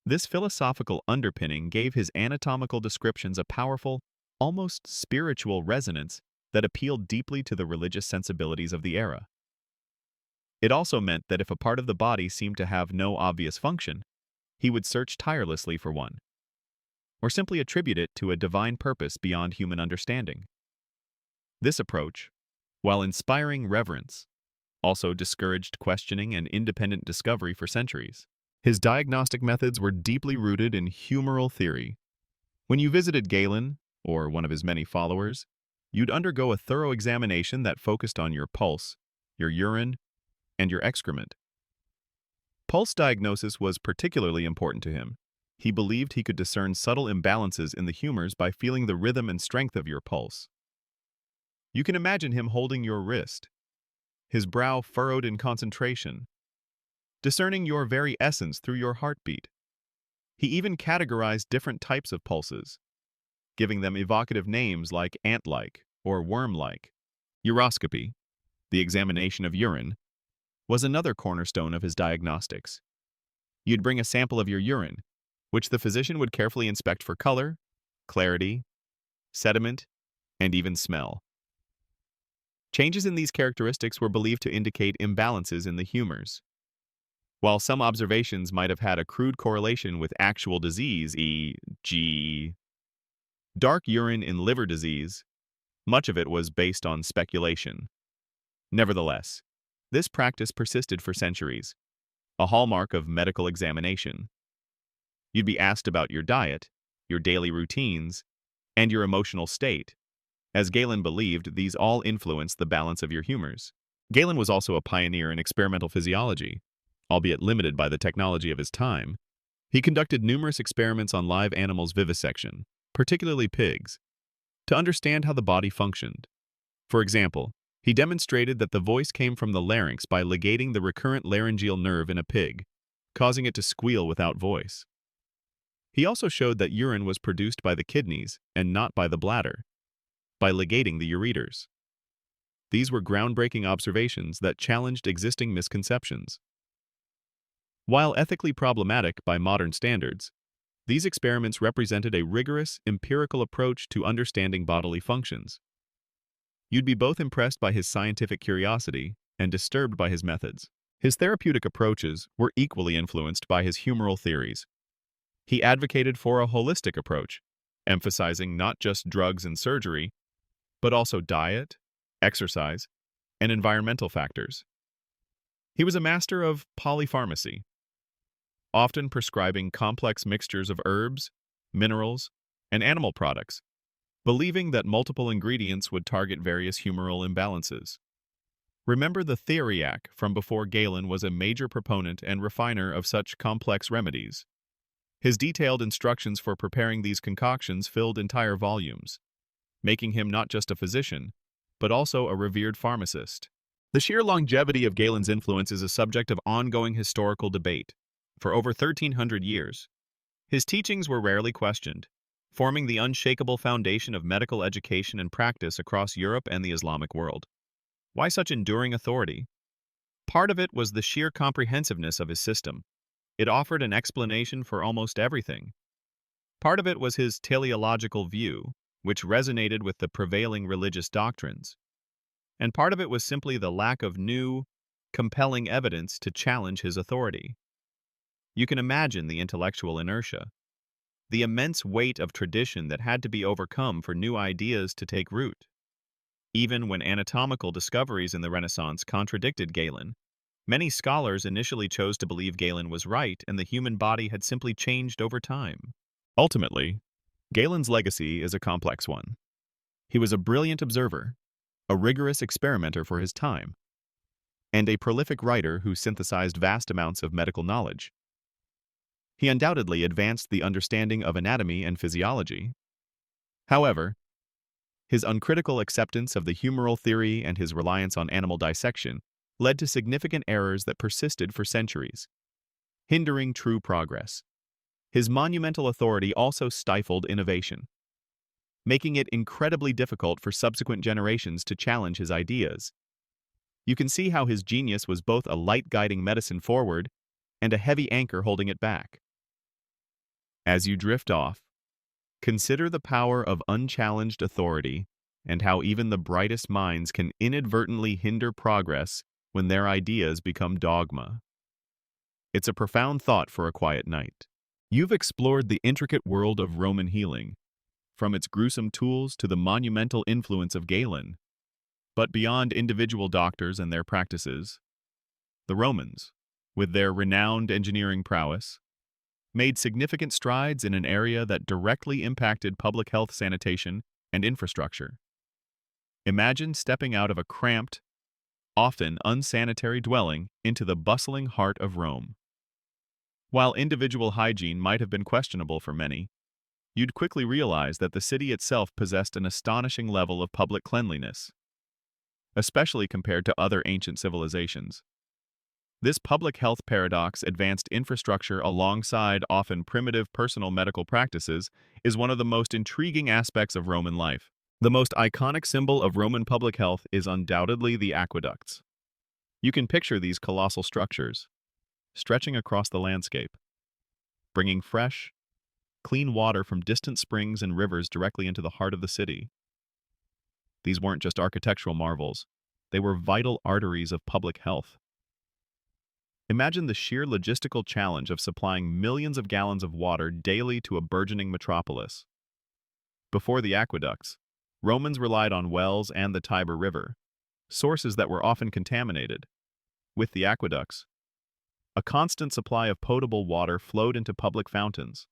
This philosophical underpinning gave his anatomical descriptions a powerful, almost spiritual resonance that appealed deeply to the religious sensibilities of the era. It also meant that if a part of the body seemed to have no obvious function, he would search tirelessly for one, or simply attribute it to a divine purpose beyond human understanding. This approach, while inspiring reverence, also discouraged questioning and independent discovery for centuries. His diagnostic methods were deeply rooted in humoral theory. When you visited Galen, or one of his many followers, you'd undergo a thorough examination that focused on your pulse, your urine, and your excrement. Pulse diagnosis was particularly important to him, He believed he could discern subtle imbalances in the humors by feeling the rhythm and strength of your pulse. You can imagine him holding your wrist, his brow furrowed in concentration, discerning your very essence through your heartbeat. He even categorized different types of pulses, giving them evocative names like ant-like or worm-like. Uroscopy, the examination of urine, was another cornerstone of his diagnostics. You'd bring a sample of your urine, which the physician would carefully inspect for color, clarity, sediment, and even smell. Changes in these characteristics were believed to indicate imbalances in the humors. While some observations might have had a crude correlation with actual disease, e.g., dark urine in liver disease, much of it was based on speculation. Nevertheless, this practice persisted for centuries, a hallmark of medical examination. You'd be asked about your diet, your daily routines, and your emotional state, as Galen believed these all influenced the balance of your humors. Galen was also a pioneer in experimental physiology, albeit limited by the technology of his time. He conducted numerous experiments on live animals' vivisection, particularly pigs, to understand how the body functioned. For example, he demonstrated that the voice came from the larynx by ligating the recurrent laryngeal nerve in a pig, causing it to squeal without voice. He also showed that urine was produced by the kidneys and not by the bladder, by ligating the ureters. These were groundbreaking observations that challenged existing misconceptions. While ethically problematic by modern standards, these experiments represented a rigorous, empirical approach to understanding bodily functions. You'd be both impressed by his scientific curiosity and disturbed by his methods. His therapeutic approaches were equally influenced by his humoral theories. He advocated for a holistic approach, emphasizing not just drugs and surgery, but also diet, exercise, and environmental factors. He was a master of polypharmacy, often prescribing complex mixtures of herbs, minerals, and animal products, believing that multiple ingredients would target various humoral imbalances. Remember the Theoriac from before Galen was a major proponent and refiner of such complex remedies. His detailed instructions for preparing these concoctions filled entire volumes, making him not just a physician, but also a revered pharmacist. The sheer longevity of Galen's influence is a subject of ongoing historical debate. For over 1,300 years, his teachings were rarely questioned, forming the unshakable foundation of medical education and practice across Europe and the Islamic world. Why such enduring authority? Part of it was the sheer comprehensiveness of his system. It offered an explanation for almost everything. Part of it was his teleological view, which resonated with the prevailing religious doctrines. And part of it was simply the lack of new, compelling evidence to challenge his authority. You can imagine the intellectual inertia, the immense weight of tradition that had to be overcome for new ideas to take root. Even when anatomical discoveries in the Renaissance contradicted Galen, many scholars initially chose to believe Galen was right and the human body had simply changed over time. Ultimately, Galen's legacy is a complex one. He was a brilliant observer, a rigorous experimenter for his time, and a prolific writer who synthesized vast amounts of medical knowledge. He undoubtedly advanced the understanding of anatomy and physiology. However, his uncritical acceptance of the humoral theory and his reliance on animal dissection led to significant errors that persisted for centuries, hindering true progress. His monumental authority also stifled innovation, making it incredibly difficult for subsequent generations to challenge his ideas. You can see how his genius was both a light guiding medicine forward and a heavy anchor holding it back. As you drift off, consider the power of unchallenged authority and how even the brightest minds can inadvertently hinder progress when their ideas become dogma. It's a profound thought for a quiet night. You've explored the intricate world of Roman healing, from its gruesome tools to the monumental influence of Galen. But beyond individual doctors and their practices, the Romans, with their renowned engineering prowess, made significant strides in an area that directly impacted public health, sanitation, and infrastructure. Imagine stepping out of a cramped, often unsanitary dwelling into the bustling heart of Rome. While individual hygiene might have been questionable for many, you'd quickly realize that the city itself possessed an astonishing level of public cleanliness, especially compared to other ancient civilizations. This public health paradox, advanced infrastructure alongside often primitive personal medical practices, is one of the most intriguing aspects of Roman life. The most iconic symbol of Roman public health is undoubtedly the aqueducts. You can picture these colossal structures, stretching across the landscape, bringing fresh, clean water from distant springs and rivers directly into the heart of the city. These weren't just architectural marvels, they were vital arteries of public health. Imagine the sheer logistical challenge of supplying millions of gallons of water daily to a burgeoning metropolis. Before the aqueducts, Romans relied on wells and the Tiber River, sources that were often contaminated. With the aqueducts, a constant supply of potable water flowed into public fountains,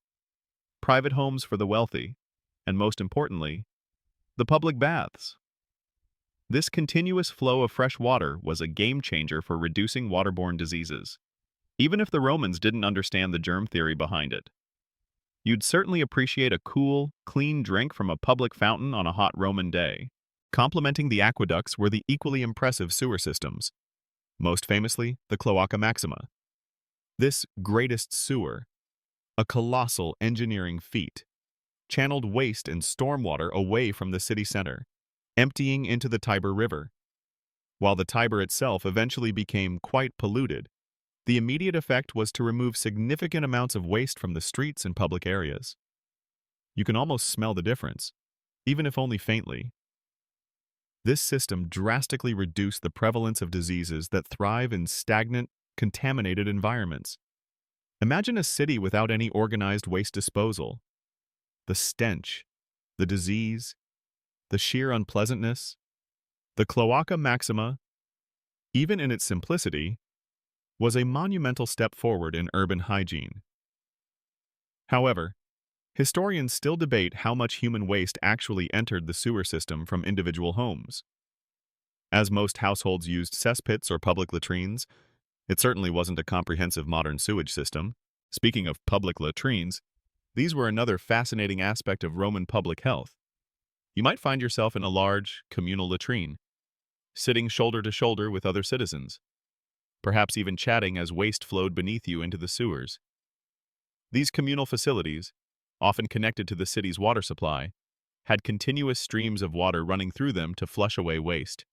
private homes for the wealthy, and most importantly, the public baths. This continuous flow of fresh water was a game changer for reducing waterborne diseases, even if the Romans didn't understand the germ theory behind it. You'd certainly appreciate a cool, clean drink from a public fountain on a hot Roman day. Complementing the aqueducts were the equally impressive sewer systems, most famously the Cloaca Maxima. This greatest sewer, a colossal engineering feat, channeled waste and stormwater away from the city center, emptying into the Tiber River. While the Tiber itself eventually became quite polluted, the immediate effect was to remove significant amounts of waste from the streets and public areas. You can almost smell the difference, even if only faintly. This system drastically reduced the prevalence of diseases that thrive in stagnant, contaminated environments. Imagine a city without any organized waste disposal. The stench, the disease, the sheer unpleasantness. The Cloaca Maxima, even in its simplicity, was a monumental step forward in urban hygiene. However, historians still debate how much human waste actually entered the sewer system from individual homes. As most households used cesspits or public latrines, it certainly wasn't a comprehensive modern sewage system. Speaking of public latrines, these were another fascinating aspect of Roman public health. You might find yourself in a large, communal latrine, sitting shoulder to shoulder with other citizens, perhaps even chatting as waste flowed beneath you into the sewers. These communal facilities, often connected to the city's water supply, had continuous streams of water running through them to flush away waste.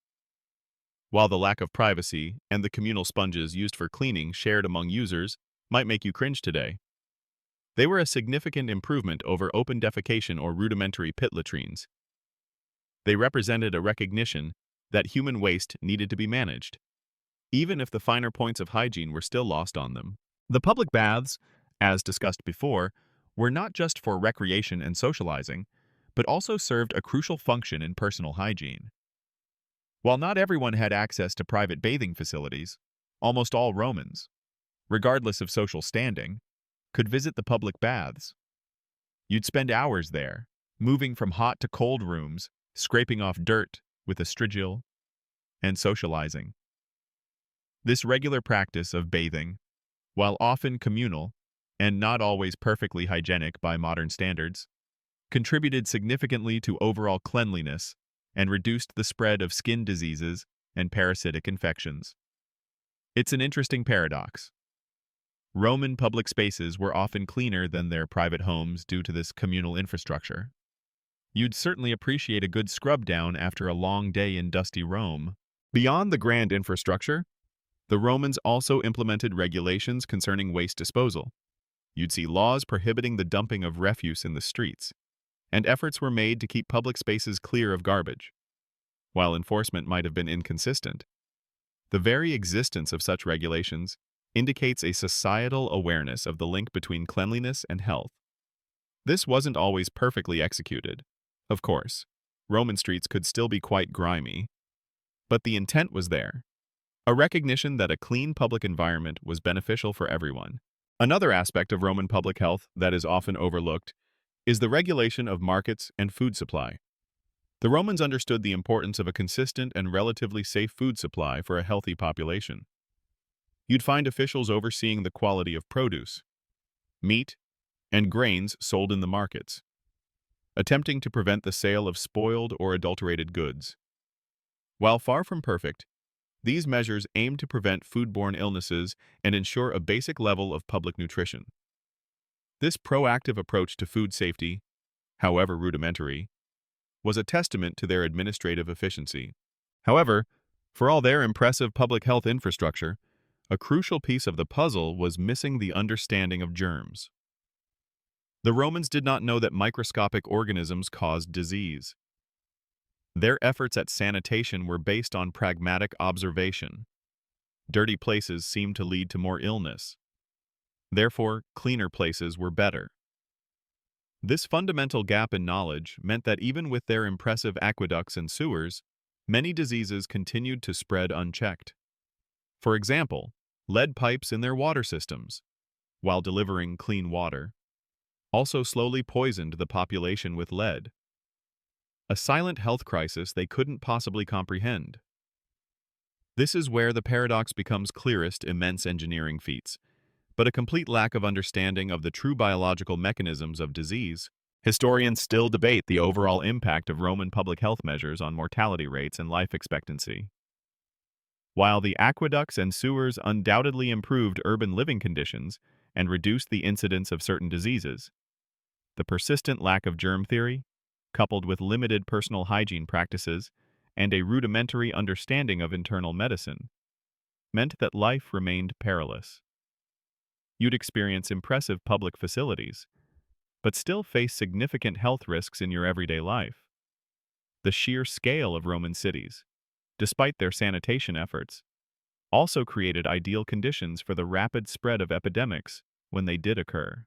While the lack of privacy and the communal sponges used for cleaning shared among users might make you cringe today, they were a significant improvement over open defecation or rudimentary pit latrines. They represented a recognition that human waste needed to be managed, even if the finer points of hygiene were still lost on them. The public baths, as discussed before, were not just for recreation and socializing, but also served a crucial function in personal hygiene. While not everyone had access to private bathing facilities, almost all Romans, regardless of social standing, could visit the public baths. You'd spend hours there, moving from hot to cold rooms, scraping off dirt with a strigil, and socializing. This regular practice of bathing, while often communal and not always perfectly hygienic by modern standards, contributed significantly to overall cleanliness and reduced the spread of skin diseases and parasitic infections. It's an interesting paradox. Roman public spaces were often cleaner than their private homes due to this communal infrastructure. You'd certainly appreciate a good scrub down after a long day in dusty Rome. Beyond the grand infrastructure, the Romans also implemented regulations concerning waste disposal. You'd see laws prohibiting the dumping of refuse in the streets, and efforts were made to keep public spaces clear of garbage. While enforcement might have been inconsistent, the very existence of such regulations indicates a societal awareness of the link between cleanliness and health. This wasn't always perfectly executed. Of course, Roman streets could still be quite grimy, but the intent was there. A recognition that a clean public environment was beneficial for everyone. Another aspect of Roman public health that is often overlooked is the regulation of markets and food supply. The Romans understood the importance of a consistent and relatively safe food supply for a healthy population. You'd find officials overseeing the quality of produce, meat, and grains sold in the markets, attempting to prevent the sale of spoiled or adulterated goods. While far from perfect, these measures aim to prevent foodborne illnesses and ensure a basic level of public nutrition. This proactive approach to food safety, however rudimentary, was a testament to their administrative efficiency. However, for all their impressive public health infrastructure, a crucial piece of the puzzle was missing the understanding of germs. The Romans did not know that microscopic organisms caused disease. Their efforts at sanitation were based on pragmatic observation. Dirty places seemed to lead to more illness. Therefore, cleaner places were better. This fundamental gap in knowledge meant that even with their impressive aqueducts and sewers, many diseases continued to spread unchecked. For example, lead pipes in their water systems, while delivering clean water, also slowly poisoned the population with lead. A silent health crisis they couldn't possibly comprehend. This is where the paradox becomes clearest: immense engineering feats, but a complete lack of understanding of the true biological mechanisms of disease. Historians still debate the overall impact of Roman public health measures on mortality rates and life expectancy. While the aqueducts and sewers undoubtedly improved urban living conditions and reduced the incidence of certain diseases, the persistent lack of germ theory, coupled with limited personal hygiene practices and a rudimentary understanding of internal medicine, meant that life remained perilous. You'd experience impressive public facilities, but still face significant health risks in your everyday life. The sheer scale of Roman cities, despite their sanitation efforts, also created ideal conditions for the rapid spread of epidemics when they did occur.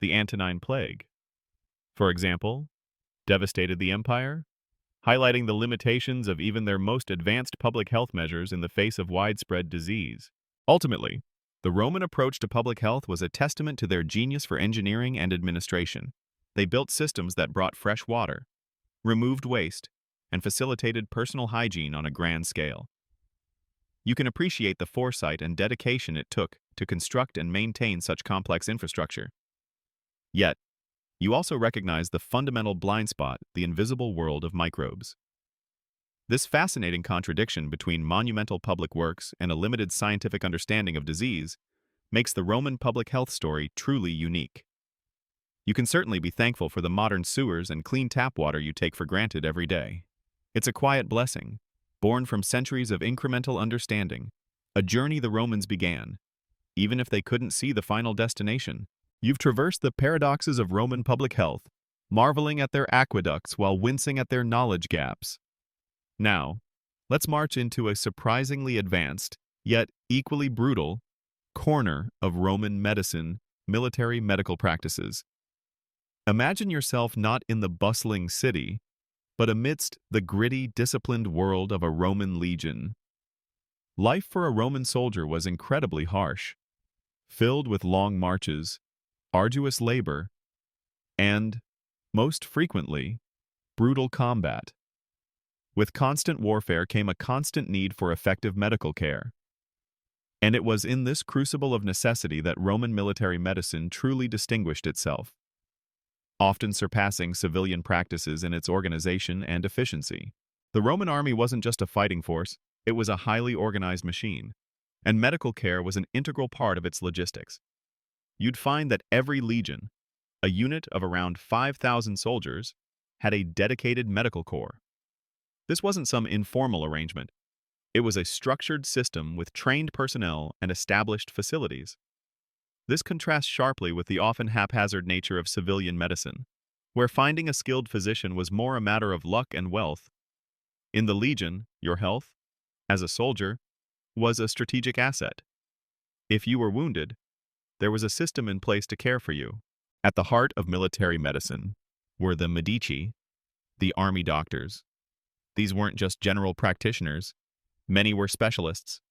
The Antonine Plague, for example, devastated the empire, highlighting the limitations of even their most advanced public health measures in the face of widespread disease. Ultimately, the Roman approach to public health was a testament to their genius for engineering and administration. They built systems that brought fresh water, removed waste, and facilitated personal hygiene on a grand scale. You can appreciate the foresight and dedication it took to construct and maintain such complex infrastructure. Yet, you also recognize the fundamental blind spot: the invisible world of microbes. This fascinating contradiction between monumental public works and a limited scientific understanding of disease makes the Roman public health story truly unique. You can certainly be thankful for the modern sewers and clean tap water you take for granted every day. It's a quiet blessing, born from centuries of incremental understanding, a journey the Romans began, even if they couldn't see the final destination. You've traversed the paradoxes of Roman public health, marveling at their aqueducts while wincing at their knowledge gaps. Now, let's march into a surprisingly advanced, yet equally brutal, corner of Roman medicine: military medical practices. Imagine yourself not in the bustling city, but amidst the gritty, disciplined world of a Roman legion. Life for a Roman soldier was incredibly harsh, filled with long marches, arduous labor, and, most frequently, brutal combat. With constant warfare came a constant need for effective medical care. And it was in this crucible of necessity that Roman military medicine truly distinguished itself, often surpassing civilian practices in its organization and efficiency. The Roman army wasn't just a fighting force, it was a highly organized machine, and medical care was an integral part of its logistics. You'd find that every legion, a unit of around 5,000 soldiers, had a dedicated medical corps. This wasn't some informal arrangement. It was a structured system with trained personnel and established facilities. This contrasts sharply with the often haphazard nature of civilian medicine, where finding a skilled physician was more a matter of luck and wealth. In the legion, your health, as a soldier, was a strategic asset. If you were wounded, there was a system in place to care for you. At the heart of military medicine were the Medici, the army doctors. These weren't just general practitioners. Many were specialists.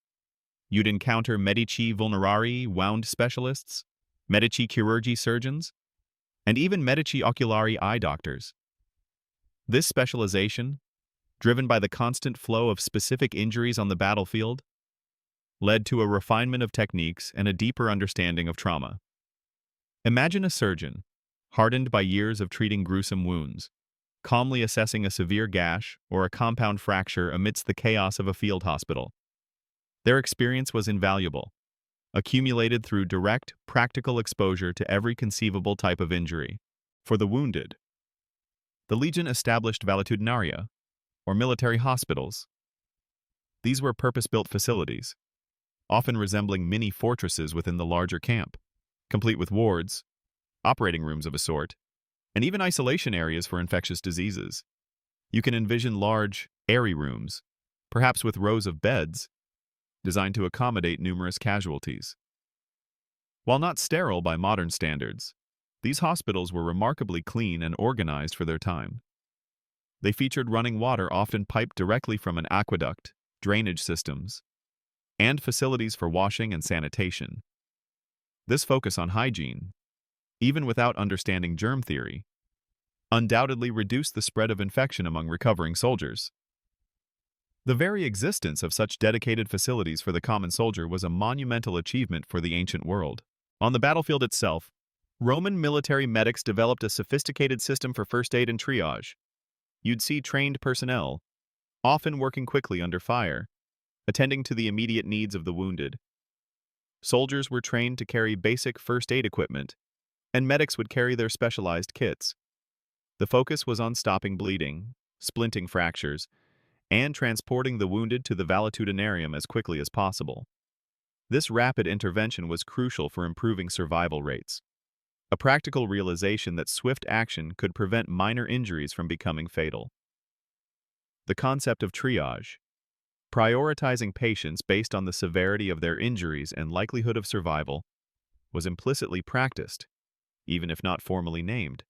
You'd encounter Medici vulnerari wound specialists, Medici chirurgi surgeons, and even Medici oculari eye doctors. This specialization, driven by the constant flow of specific injuries on the battlefield, led to a refinement of techniques and a deeper understanding of trauma. Imagine a surgeon, hardened by years of treating gruesome wounds, calmly assessing a severe gash or a compound fracture amidst the chaos of a field hospital. Their experience was invaluable, accumulated through direct, practical exposure to every conceivable type of injury. For the wounded, the Legion established valetudinaria, or military hospitals. These were purpose-built facilities, often resembling mini fortresses within the larger camp, complete with wards, operating rooms of a sort, and even isolation areas for infectious diseases. You can envision large, airy rooms, perhaps with rows of beds, designed to accommodate numerous casualties. While not sterile by modern standards, these hospitals were remarkably clean and organized for their time. They featured running water often piped directly from an aqueduct, drainage systems, and facilities for washing and sanitation. This focus on hygiene, even without understanding germ theory, undoubtedly reduced the spread of infection among recovering soldiers. The very existence of such dedicated facilities for the common soldier was a monumental achievement for the ancient world. On the battlefield itself, Roman military medics developed a sophisticated system for first aid and triage. You'd see trained personnel, often working quickly under fire, attending to the immediate needs of the wounded. Soldiers were trained to carry basic first aid equipment, and medics would carry their specialized kits. The focus was on stopping bleeding, splinting fractures, and transporting the wounded to the valetudinarium as quickly as possible. This rapid intervention was crucial for improving survival rates, a practical realization that swift action could prevent minor injuries from becoming fatal. The concept of triage, prioritizing patients based on the severity of their injuries and likelihood of survival, was implicitly practiced, even if not formally named.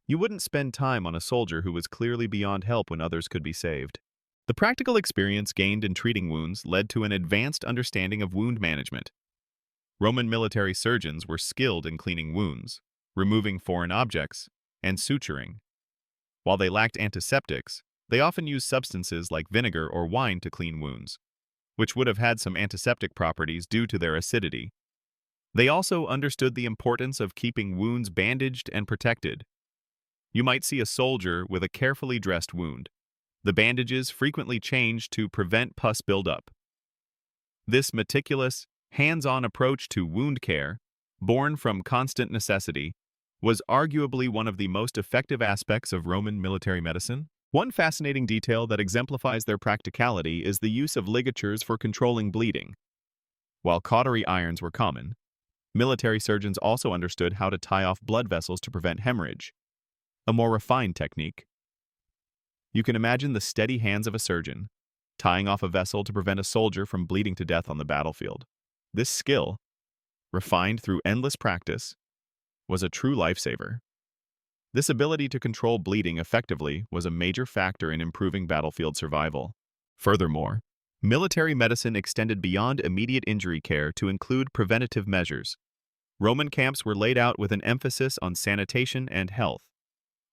You wouldn't spend time on a soldier who was clearly beyond help when others could be saved. The practical experience gained in treating wounds led to an advanced understanding of wound management. Roman military surgeons were skilled in cleaning wounds, removing foreign objects, and suturing. While they lacked antiseptics, they often used substances like vinegar or wine to clean wounds, which would have had some antiseptic properties due to their acidity. They also understood the importance of keeping wounds bandaged and protected. You might see a soldier with a carefully dressed wound. The bandages frequently changed to prevent pus buildup. This meticulous, hands-on approach to wound care, born from constant necessity, was arguably one of the most effective aspects of Roman military medicine. One fascinating detail that exemplifies their practicality is the use of ligatures for controlling bleeding. While cautery irons were common, military surgeons also understood how to tie off blood vessels to prevent hemorrhage, a more refined technique. You can imagine the steady hands of a surgeon, tying off a vessel to prevent a soldier from bleeding to death on the battlefield. This skill, refined through endless practice, was a true lifesaver. This ability to control bleeding effectively was a major factor in improving battlefield survival. Furthermore, military medicine extended beyond immediate injury care to include preventative measures. Roman camps were laid out with an emphasis on sanitation and health.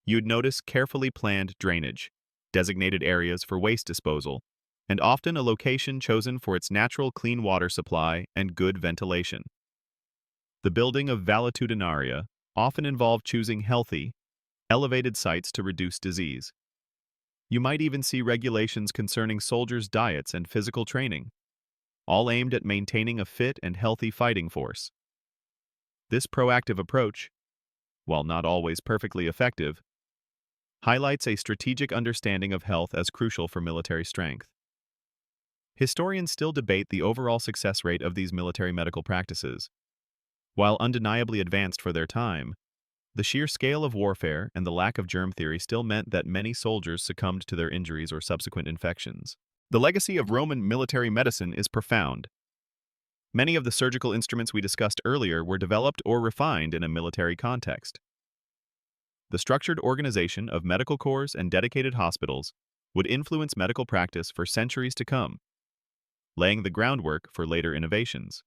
You'd notice carefully planned drainage, designated areas for waste disposal, and often a location chosen for its natural clean water supply and good ventilation. The building of valetudinaria often involved choosing healthy, elevated sites to reduce disease. You might even see regulations concerning soldiers' diets and physical training, all aimed at maintaining a fit and healthy fighting force. This proactive approach, while not always perfectly effective, highlights a strategic understanding of health as crucial for military strength. Historians still debate the overall success rate of these military medical practices. While undeniably advanced for their time, the sheer scale of warfare and the lack of germ theory still meant that many soldiers succumbed to their injuries or subsequent infections. The legacy of Roman military medicine is profound. Many of the surgical instruments we discussed earlier were developed or refined in a military context. The structured organization of medical corps and dedicated hospitals would influence medical practice for centuries to come, laying the groundwork for later innovations.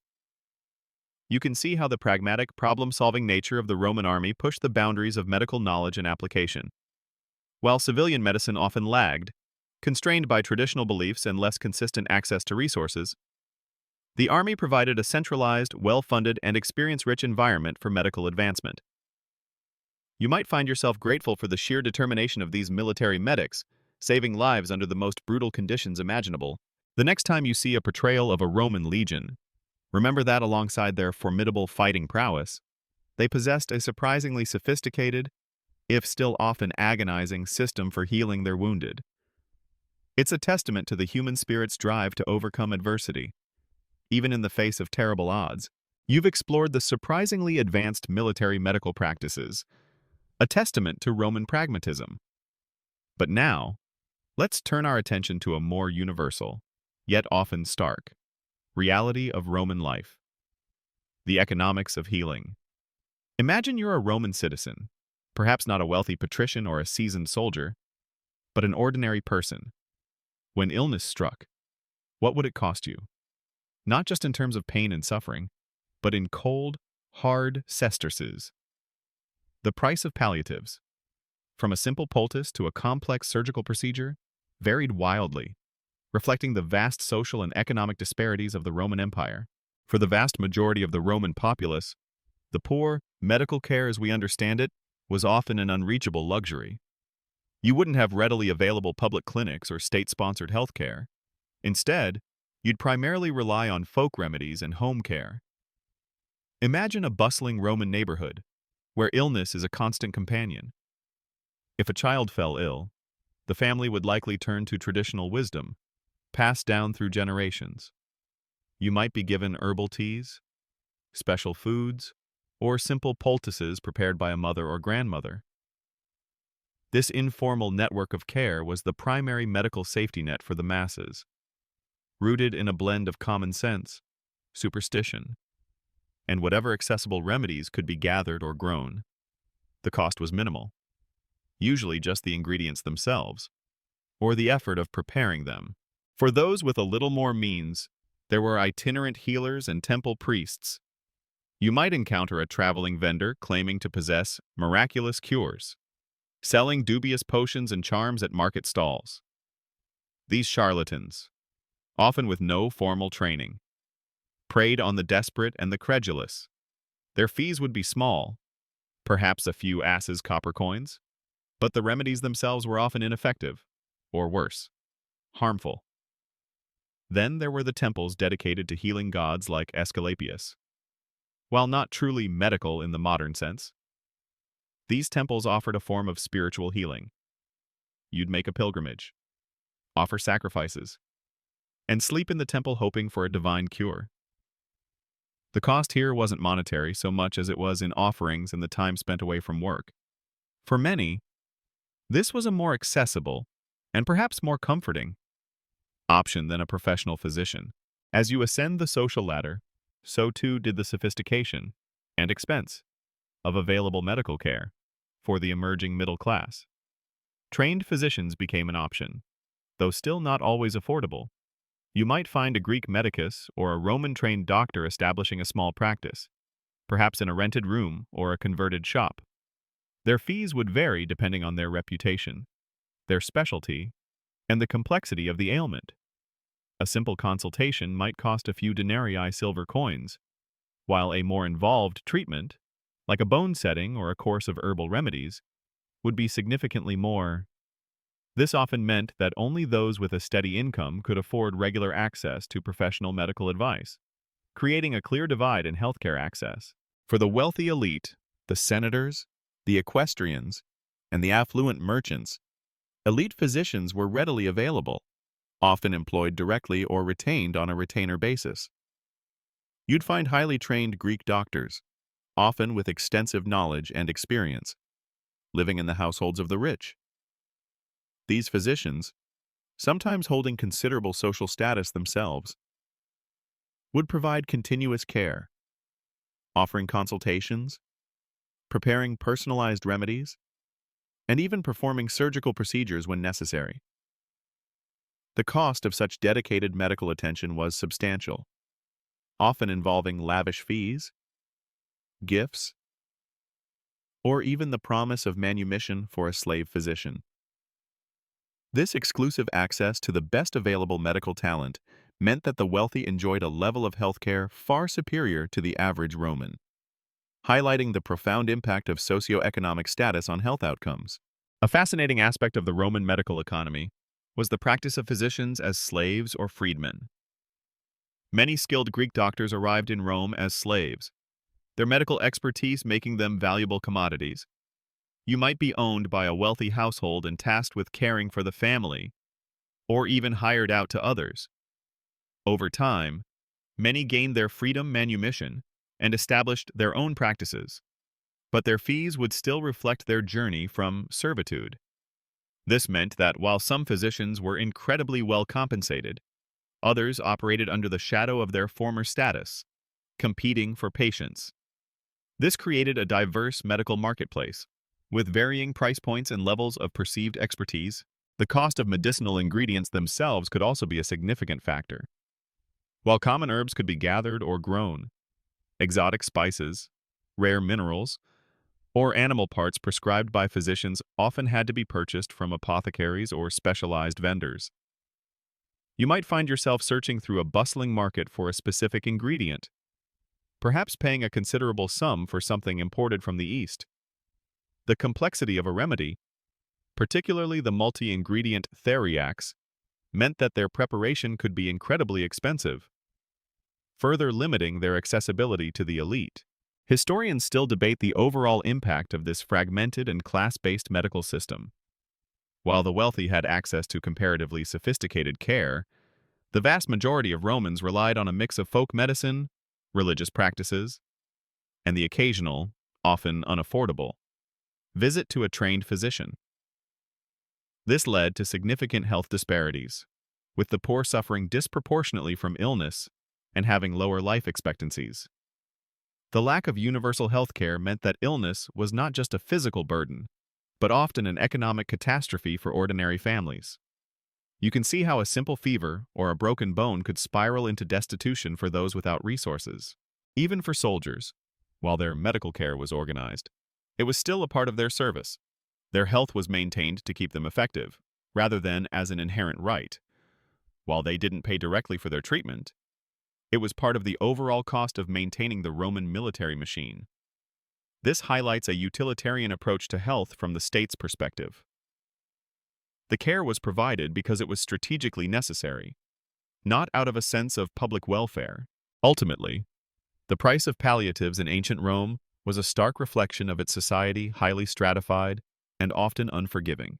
You can see how the pragmatic, problem-solving nature of the Roman army pushed the boundaries of medical knowledge and application. While civilian medicine often lagged, constrained by traditional beliefs and less consistent access to resources, The army provided a centralized, well-funded, and experience-rich environment for medical advancement. You might find yourself grateful for the sheer determination of these military medics, saving lives under the most brutal conditions imaginable. The next time you see a portrayal of a Roman legion, remember that alongside their formidable fighting prowess, they possessed a surprisingly sophisticated, if still often agonizing, system for healing their wounded. It's a testament to the human spirit's drive to overcome adversity, even in the face of terrible odds. You've explored the surprisingly advanced military medical practices, a testament to Roman pragmatism. But now, let's turn our attention to a more universal, yet often stark, reality of Roman life: the economics of healing. Imagine you're a Roman citizen, perhaps not a wealthy patrician or a seasoned soldier, but an ordinary person. When illness struck, what would it cost you? Not just in terms of pain and suffering, but in cold, hard sesterces. The price of palliatives, from a simple poultice to a complex surgical procedure, varied wildly, reflecting the vast social and economic disparities of the Roman Empire. For the vast majority of the Roman populace, the poor, medical care as we understand it was often an unreachable luxury. You wouldn't have readily available public clinics or state-sponsored health care. Instead, you'd primarily rely on folk remedies and home care. Imagine a bustling Roman neighborhood, where illness is a constant companion. If a child fell ill, the family would likely turn to traditional wisdom, passed down through generations. You might be given herbal teas, special foods, or simple poultices prepared by a mother or grandmother. This informal network of care was the primary medical safety net for the masses, rooted in a blend of common sense, superstition, and whatever accessible remedies could be gathered or grown. The cost was minimal, usually just the ingredients themselves, or the effort of preparing them. For those with a little more means, there were itinerant healers and temple priests. You might encounter a traveling vendor claiming to possess miraculous cures, selling dubious potions and charms at market stalls. These charlatans, often with no formal training, preyed on the desperate and the credulous. Their fees would be small, perhaps a few asses' copper coins, but the remedies themselves were often ineffective, or worse, harmful. Then there were the temples dedicated to healing gods like Aesculapius. While not truly medical in the modern sense, these temples offered a form of spiritual healing. You'd make a pilgrimage, offer sacrifices, and sleep in the temple hoping for a divine cure. The cost here wasn't monetary so much as it was in offerings and the time spent away from work. For many, this was a more accessible, and perhaps more comforting, option than a professional physician. As you ascend the social ladder, so too did the sophistication and expense of available medical care for the emerging middle class. Trained physicians became an option, though still not always affordable. You might find a Greek medicus or a Roman-trained doctor establishing a small practice, perhaps in a rented room or a converted shop. Their fees would vary depending on their reputation, their specialty, and the complexity of the ailment. A simple consultation might cost a few denarii silver coins, while a more involved treatment, like a bone setting or a course of herbal remedies, would be significantly more. This often meant that only those with a steady income could afford regular access to professional medical advice, creating a clear divide in healthcare access. For the wealthy elite, the senators, the equestrians, and the affluent merchants, elite physicians were readily available, often employed directly or retained on a retainer basis. You'd find highly trained Greek doctors, often with extensive knowledge and experience, living in the households of the rich. These physicians, sometimes holding considerable social status themselves, would provide continuous care, offering consultations, preparing personalized remedies, and even performing surgical procedures when necessary. The cost of such dedicated medical attention was substantial, often involving lavish fees, gifts, or even the promise of manumission for a slave physician. This exclusive access to the best available medical talent meant that the wealthy enjoyed a level of healthcare far superior to the average Roman, highlighting the profound impact of socioeconomic status on health outcomes. A fascinating aspect of the Roman medical economy was the practice of physicians as slaves or freedmen. Many skilled Greek doctors arrived in Rome as slaves, their medical expertise making them valuable commodities. You might be owned by a wealthy household and tasked with caring for the family, or even hired out to others. Over time, many gained their freedom manumission and established their own practices, but their fees would still reflect their journey from servitude. This meant that while some physicians were incredibly well compensated, others operated under the shadow of their former status, competing for patients. This created a diverse medical marketplace, with varying price points and levels of perceived expertise. The cost of medicinal ingredients themselves could also be a significant factor. While common herbs could be gathered or grown, exotic spices, rare minerals, or animal parts prescribed by physicians often had to be purchased from apothecaries or specialized vendors. You might find yourself searching through a bustling market for a specific ingredient, perhaps paying a considerable sum for something imported from the East. The complexity of a remedy, particularly the multi-ingredient theriacs, meant that their preparation could be incredibly expensive, further limiting their accessibility to the elite. Historians still debate the overall impact of this fragmented and class-based medical system. While the wealthy had access to comparatively sophisticated care, the vast majority of Romans relied on a mix of folk medicine, religious practices, and the occasional, often unaffordable, visit to a trained physician. This led to significant health disparities, with the poor suffering disproportionately from illness and having lower life expectancies. The lack of universal health care meant that illness was not just a physical burden, but often an economic catastrophe for ordinary families. You can see how a simple fever or a broken bone could spiral into destitution for those without resources. Even for soldiers, while their medical care was organized, it was still a part of their service. Their health was maintained to keep them effective, rather than as an inherent right. While they didn't pay directly for their treatment, it was part of the overall cost of maintaining the Roman military machine. This highlights a utilitarian approach to health from the state's perspective. The care was provided because it was strategically necessary, not out of a sense of public welfare. Ultimately, the price of palliatives in ancient Rome was a stark reflection of its society, highly stratified and often unforgiving.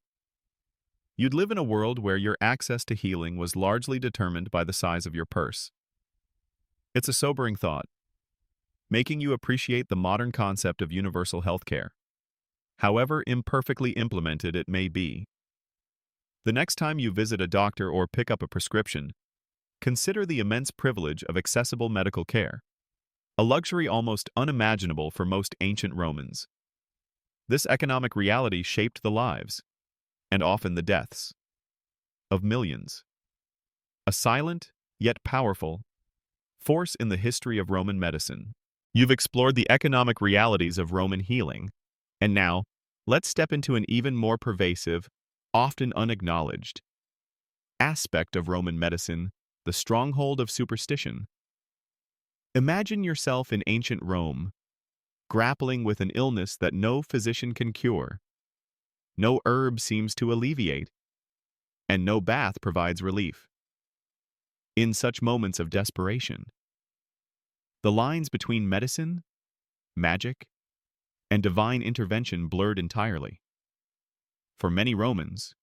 You'd live in a world where your access to healing was largely determined by the size of your purse. It's a sobering thought, making you appreciate the modern concept of universal healthcare, however imperfectly implemented it may be. The next time you visit a doctor or pick up a prescription, consider the immense privilege of accessible medical care, a luxury almost unimaginable for most ancient Romans. This economic reality shaped the lives, and often the deaths, of millions. A silent, yet powerful, force in the history of Roman medicine. You've explored the economic realities of Roman healing, and now, let's step into an even more pervasive, often unacknowledged, aspect of Roman medicine, the stronghold of superstition. Imagine yourself in ancient Rome, grappling with an illness that no physician can cure, no herb seems to alleviate, and no bath provides relief. In such moments of desperation, the lines between medicine, magic, and divine intervention blurred entirely. For many Romans,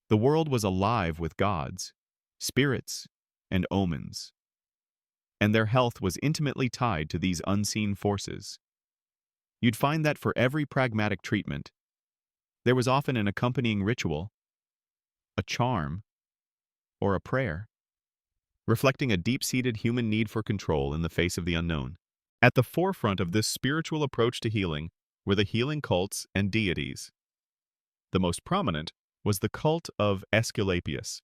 the world was alive with gods, spirits, and omens, and their health was intimately tied to these unseen forces. You'd find that for every pragmatic treatment, there was often an accompanying ritual, a charm, or a prayer, reflecting a deep-seated human need for control in the face of the unknown. At the forefront of this spiritual approach to healing were the healing cults and deities. The most prominent was the cult of Aesculapius,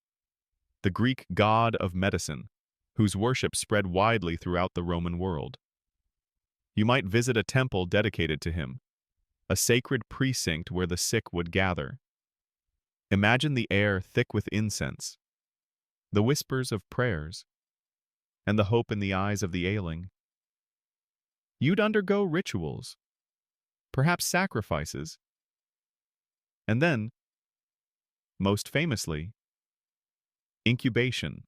the Greek god of medicine, whose worship spread widely throughout the Roman world. You might visit a temple dedicated to him, a sacred precinct where the sick would gather. Imagine the air thick with incense, the whispers of prayers, and the hope in the eyes of the ailing. You'd undergo rituals, perhaps sacrifices, and then, most famously, incubation,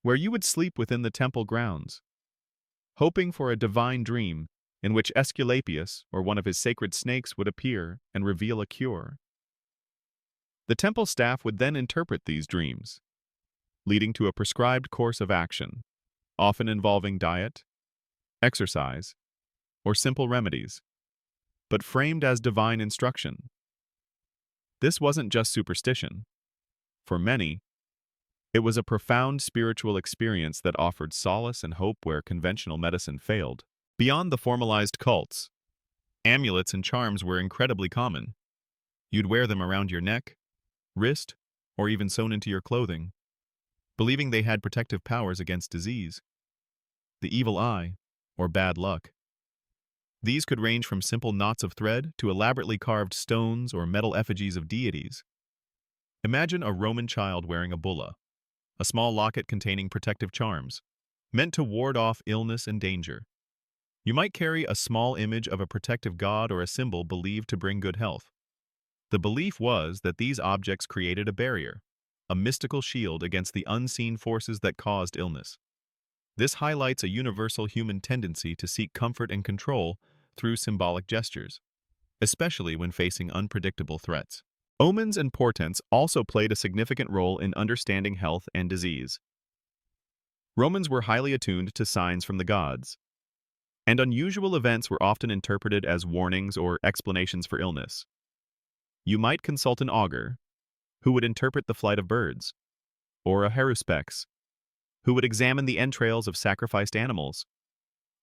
where you would sleep within the temple grounds, hoping for a divine dream in which Aesculapius or one of his sacred snakes would appear and reveal a cure. The temple staff would then interpret these dreams, leading to a prescribed course of action, often involving diet, exercise, or simple remedies, but framed as divine instruction. This wasn't just superstition. For many, it was a profound spiritual experience that offered solace and hope where conventional medicine failed. Beyond the formalized cults, amulets and charms were incredibly common. You'd wear them around your neck, wrist, or even sewn into your clothing, believing they had protective powers against disease, the evil eye, or bad luck. These could range from simple knots of thread to elaborately carved stones or metal effigies of deities. Imagine a Roman child wearing a bulla, a small locket containing protective charms, meant to ward off illness and danger. You might carry a small image of a protective god or a symbol believed to bring good health. The belief was that these objects created a barrier, a mystical shield against the unseen forces that caused illness. This highlights a universal human tendency to seek comfort and control through symbolic gestures, especially when facing unpredictable threats. Omens and portents also played a significant role in understanding health and disease. Romans were highly attuned to signs from the gods, and unusual events were often interpreted as warnings or explanations for illness. You might consult an augur, who would interpret the flight of birds, or a haruspex, who would examine the entrails of sacrificed animals,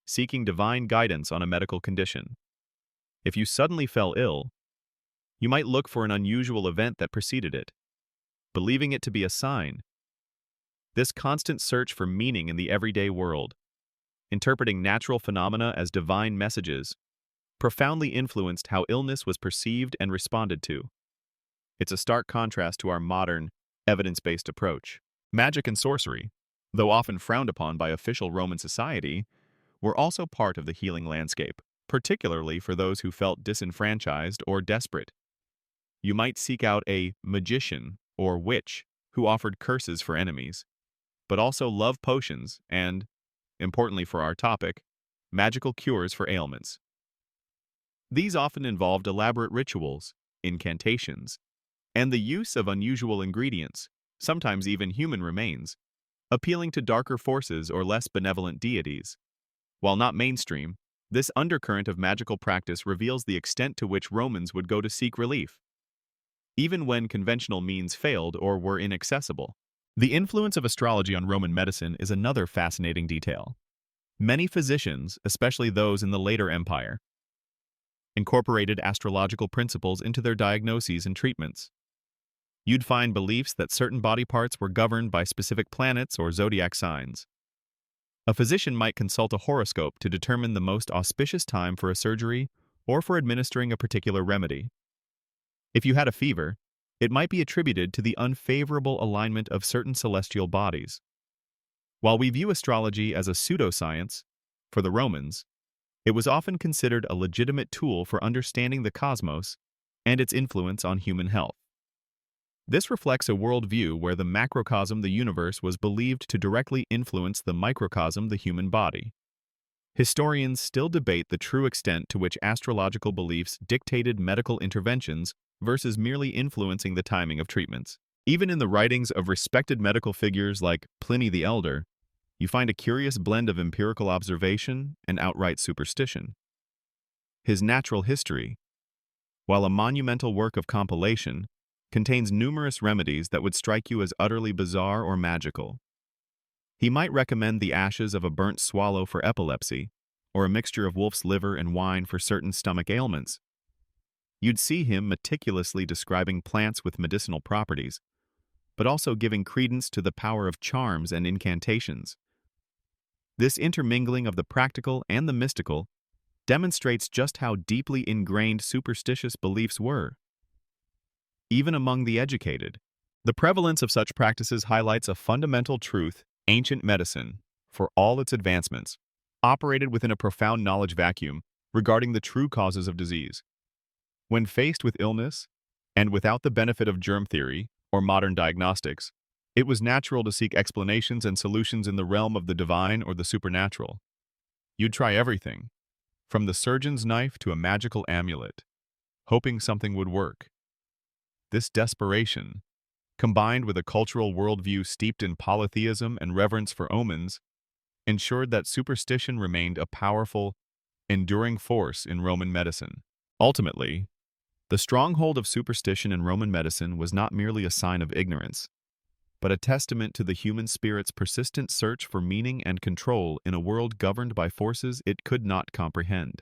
seeking divine guidance on a medical condition. If you suddenly fell ill, you might look for an unusual event that preceded it, believing it to be a sign. This constant search for meaning in the everyday world, interpreting natural phenomena as divine messages, profoundly influenced how illness was perceived and responded to. It's a stark contrast to our modern, evidence-based approach. Magic and sorcery, though often frowned upon by official Roman society, were also part of the healing landscape, particularly for those who felt disenfranchised or desperate. You might seek out a magician or witch who offered curses for enemies, but also love potions and, importantly for our topic, magical cures for ailments. These often involved elaborate rituals, incantations, and the use of unusual ingredients, sometimes even human remains, appealing to darker forces or less benevolent deities. While not mainstream, this undercurrent of magical practice reveals the extent to which Romans would go to seek relief, even when conventional means failed or were inaccessible. The influence of astrology on Roman medicine is another fascinating detail. Many physicians, especially those in the later empire, incorporated astrological principles into their diagnoses and treatments. You'd find beliefs that certain body parts were governed by specific planets or zodiac signs. A physician might consult a horoscope to determine the most auspicious time for a surgery or for administering a particular remedy. If you had a fever, it might be attributed to the unfavorable alignment of certain celestial bodies. While we view astrology as a pseudoscience, for the Romans, it was often considered a legitimate tool for understanding the cosmos and its influence on human health. This reflects a worldview where the macrocosm, the universe, was believed to directly influence the microcosm, the human body. Historians still debate the true extent to which astrological beliefs dictated medical interventions versus merely influencing the timing of treatments. Even in the writings of respected medical figures like Pliny the Elder, you find a curious blend of empirical observation and outright superstition. His Natural History, while a monumental work of compilation, contains numerous remedies that would strike you as utterly bizarre or magical. He might recommend the ashes of a burnt swallow for epilepsy, or a mixture of wolf's liver and wine for certain stomach ailments. You'd see him meticulously describing plants with medicinal properties, but also giving credence to the power of charms and incantations. This intermingling of the practical and the mystical demonstrates just how deeply ingrained superstitious beliefs were. Even among the educated, the prevalence of such practices highlights a fundamental truth Ancient medicine, for all its advancements, operated within a profound knowledge vacuum regarding the true causes of disease. When faced with illness, and without the benefit of germ theory or modern diagnostics, it was natural to seek explanations and solutions in the realm of the divine or the supernatural. You'd try everything, from the surgeon's knife to a magical amulet, hoping something would work. This desperation, combined with a cultural worldview steeped in polytheism and reverence for omens, ensured that superstition remained a powerful, enduring force in Roman medicine. Ultimately, the stronghold of superstition in Roman medicine was not merely a sign of ignorance, but a testament to the human spirit's persistent search for meaning and control in a world governed by forces it could not comprehend.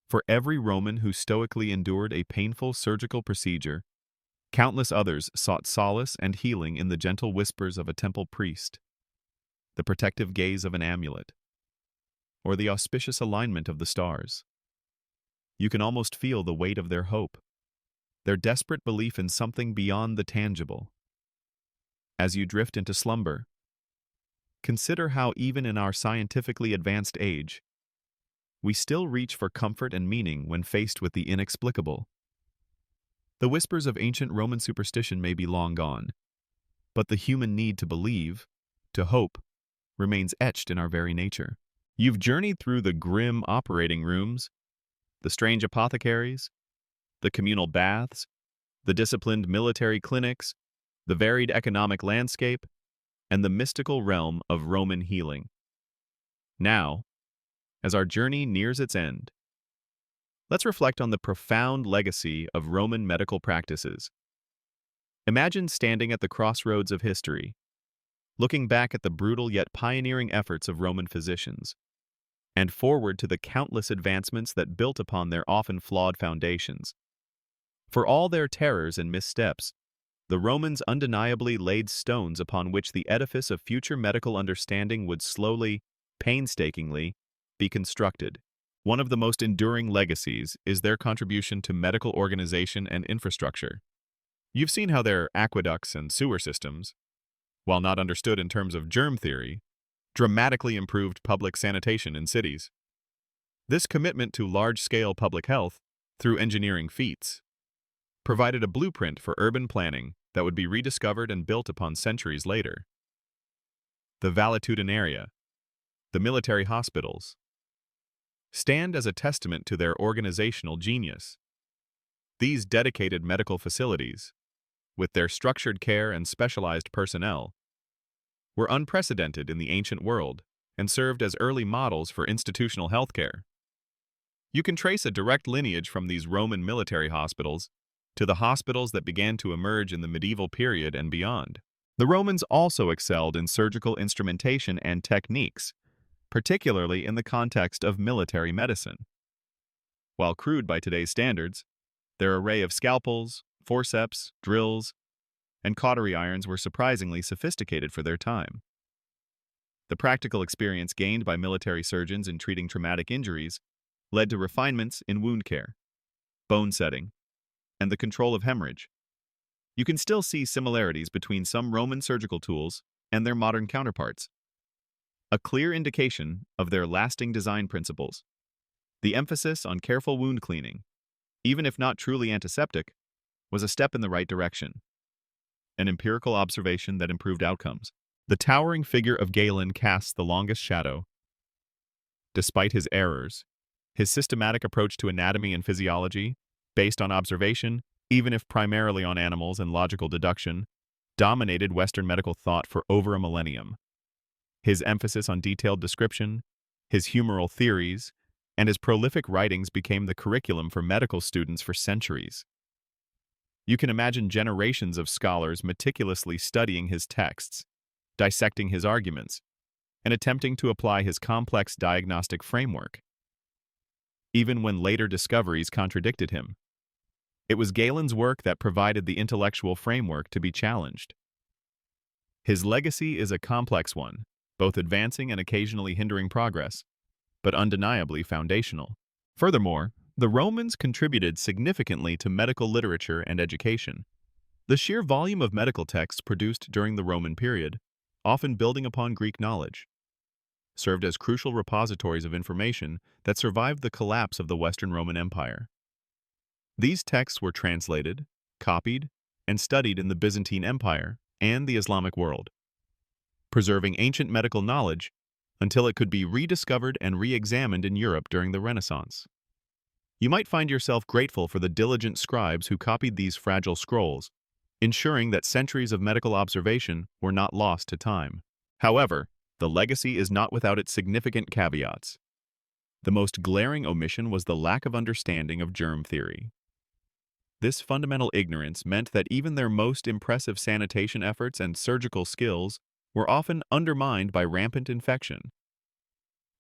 For every Roman who stoically endured a painful surgical procedure, countless others sought solace and healing in the gentle whispers of a temple priest, the protective gaze of an amulet, or the auspicious alignment of the stars. You can almost feel the weight of their hope, their desperate belief in something beyond the tangible. As you drift into slumber, consider how even in our scientifically advanced age, we still reach for comfort and meaning when faced with the inexplicable. The whispers of ancient Roman superstition may be long gone, but the human need to believe, to hope, remains etched in our very nature. You've journeyed through the grim operating rooms, the strange apothecaries, the communal baths, the disciplined military clinics, the varied economic landscape, and the mystical realm of Roman healing. Now, as our journey nears its end, let's reflect on the profound legacy of Roman medical practices. Imagine standing at the crossroads of history, looking back at the brutal yet pioneering efforts of Roman physicians, and forward to the countless advancements that built upon their often flawed foundations. For all their terrors and missteps, the Romans undeniably laid stones upon which the edifice of future medical understanding would slowly, painstakingly, be constructed. One of the most enduring legacies is their contribution to medical organization and infrastructure. You've seen how their aqueducts and sewer systems, while not understood in terms of germ theory, dramatically improved public sanitation in cities. This commitment to large-scale public health, through engineering feats, provided a blueprint for urban planning that would be rediscovered and built upon centuries later. The valetudinaria, the military hospitals, stand as a testament to their organizational genius. These dedicated medical facilities, with their structured care and specialized personnel, were unprecedented in the ancient world and served as early models for institutional healthcare. You can trace a direct lineage from these Roman military hospitals to the hospitals that began to emerge in the medieval period and beyond. The Romans also excelled in surgical instrumentation and techniques, particularly in the context of military medicine. While crude by today's standards, their array of scalpels, forceps, drills, and cautery irons were surprisingly sophisticated for their time. The practical experience gained by military surgeons in treating traumatic injuries led to refinements in wound care, bone setting, and the control of hemorrhage. You can still see similarities between some Roman surgical tools and their modern counterparts, a clear indication of their lasting design principles. The emphasis on careful wound cleaning, even if not truly antiseptic, was a step in the right direction, an empirical observation that improved outcomes. The towering figure of Galen casts the longest shadow. Despite his errors, his systematic approach to anatomy and physiology, based on observation, even if primarily on animals and logical deduction, dominated Western medical thought for over a millennium. His emphasis on detailed description, his humoral theories, and his prolific writings became the curriculum for medical students for centuries. You can imagine generations of scholars meticulously studying his texts, dissecting his arguments, and attempting to apply his complex diagnostic framework. Even when later discoveries contradicted him, it was Galen's work that provided the intellectual framework to be challenged. His legacy is a complex one, both advancing and occasionally hindering progress, but undeniably foundational. Furthermore, the Romans contributed significantly to medical literature and education. The sheer volume of medical texts produced during the Roman period, often building upon Greek knowledge, served as crucial repositories of information that survived the collapse of the Western Roman Empire. These texts were translated, copied, and studied in the Byzantine Empire and the Islamic world, preserving ancient medical knowledge until it could be rediscovered and re-examined in Europe during the Renaissance. You might find yourself grateful for the diligent scribes who copied these fragile scrolls, ensuring that centuries of medical observation were not lost to time. However, the legacy is not without its significant caveats. The most glaring omission was the lack of understanding of germ theory. This fundamental ignorance meant that even their most impressive sanitation efforts and surgical skills were often undermined by rampant infection.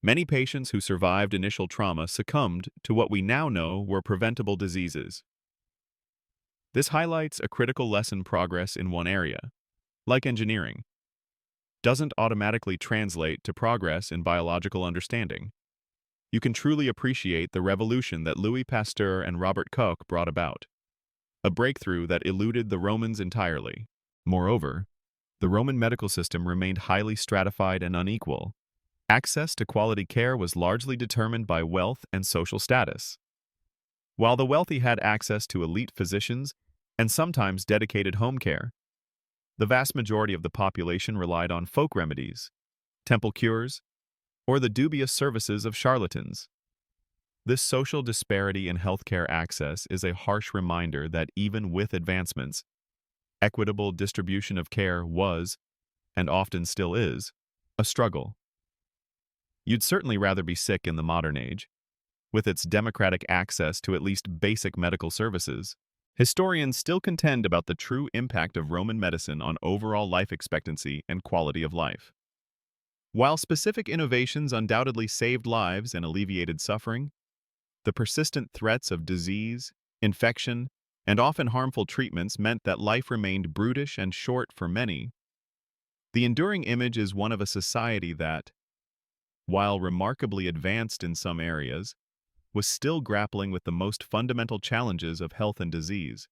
Many patients who survived initial trauma succumbed to what we now know were preventable diseases. This highlights a critical lesson: progress in one area, like engineering, doesn't automatically translate to progress in biological understanding. You can truly appreciate the revolution that Louis Pasteur and Robert Koch brought about, a breakthrough that eluded the Romans entirely. Moreover, the Roman medical system remained highly stratified and unequal. Access to quality care was largely determined by wealth and social status. While the wealthy had access to elite physicians and sometimes dedicated home care, the vast majority of the population relied on folk remedies, temple cures, or the dubious services of charlatans. This social disparity in healthcare access is a harsh reminder that even with advancements, equitable distribution of care was, and often still is, a struggle. You'd certainly rather be sick in the modern age, with its democratic access to at least basic medical services. Historians still contend about the true impact of Roman medicine on overall life expectancy and quality of life. While specific innovations undoubtedly saved lives and alleviated suffering, the persistent threats of disease, infection, and often harmful treatments meant that life remained brutish and short for many. The enduring image is one of a society that, while remarkably advanced in some areas, was still grappling with the most fundamental challenges of health and disease,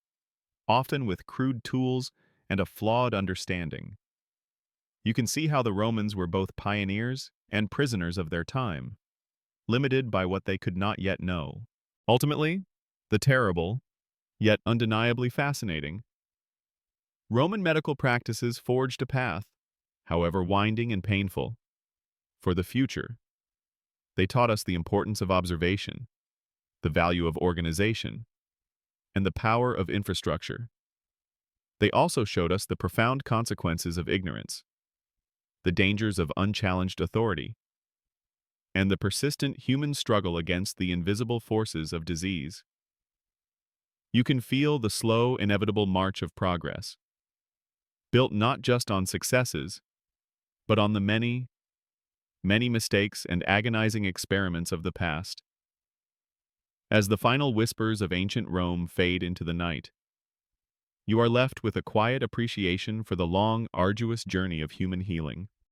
often with crude tools and a flawed understanding. You can see how the Romans were both pioneers and prisoners of their time, limited by what they could not yet know. Ultimately, the terrible, yet undeniably fascinating, Roman medical practices forged a path, however winding and painful, for the future. They taught us the importance of observation, the value of organization, and the power of infrastructure. They also showed us the profound consequences of ignorance, the dangers of unchallenged authority, and the persistent human struggle against the invisible forces of disease. You can feel the slow, inevitable march of progress, built not just on successes, but on the many, many mistakes and agonizing experiments of the past. As the final whispers of ancient Rome fade into the night, you are left with a quiet appreciation for the long, arduous journey of human healing.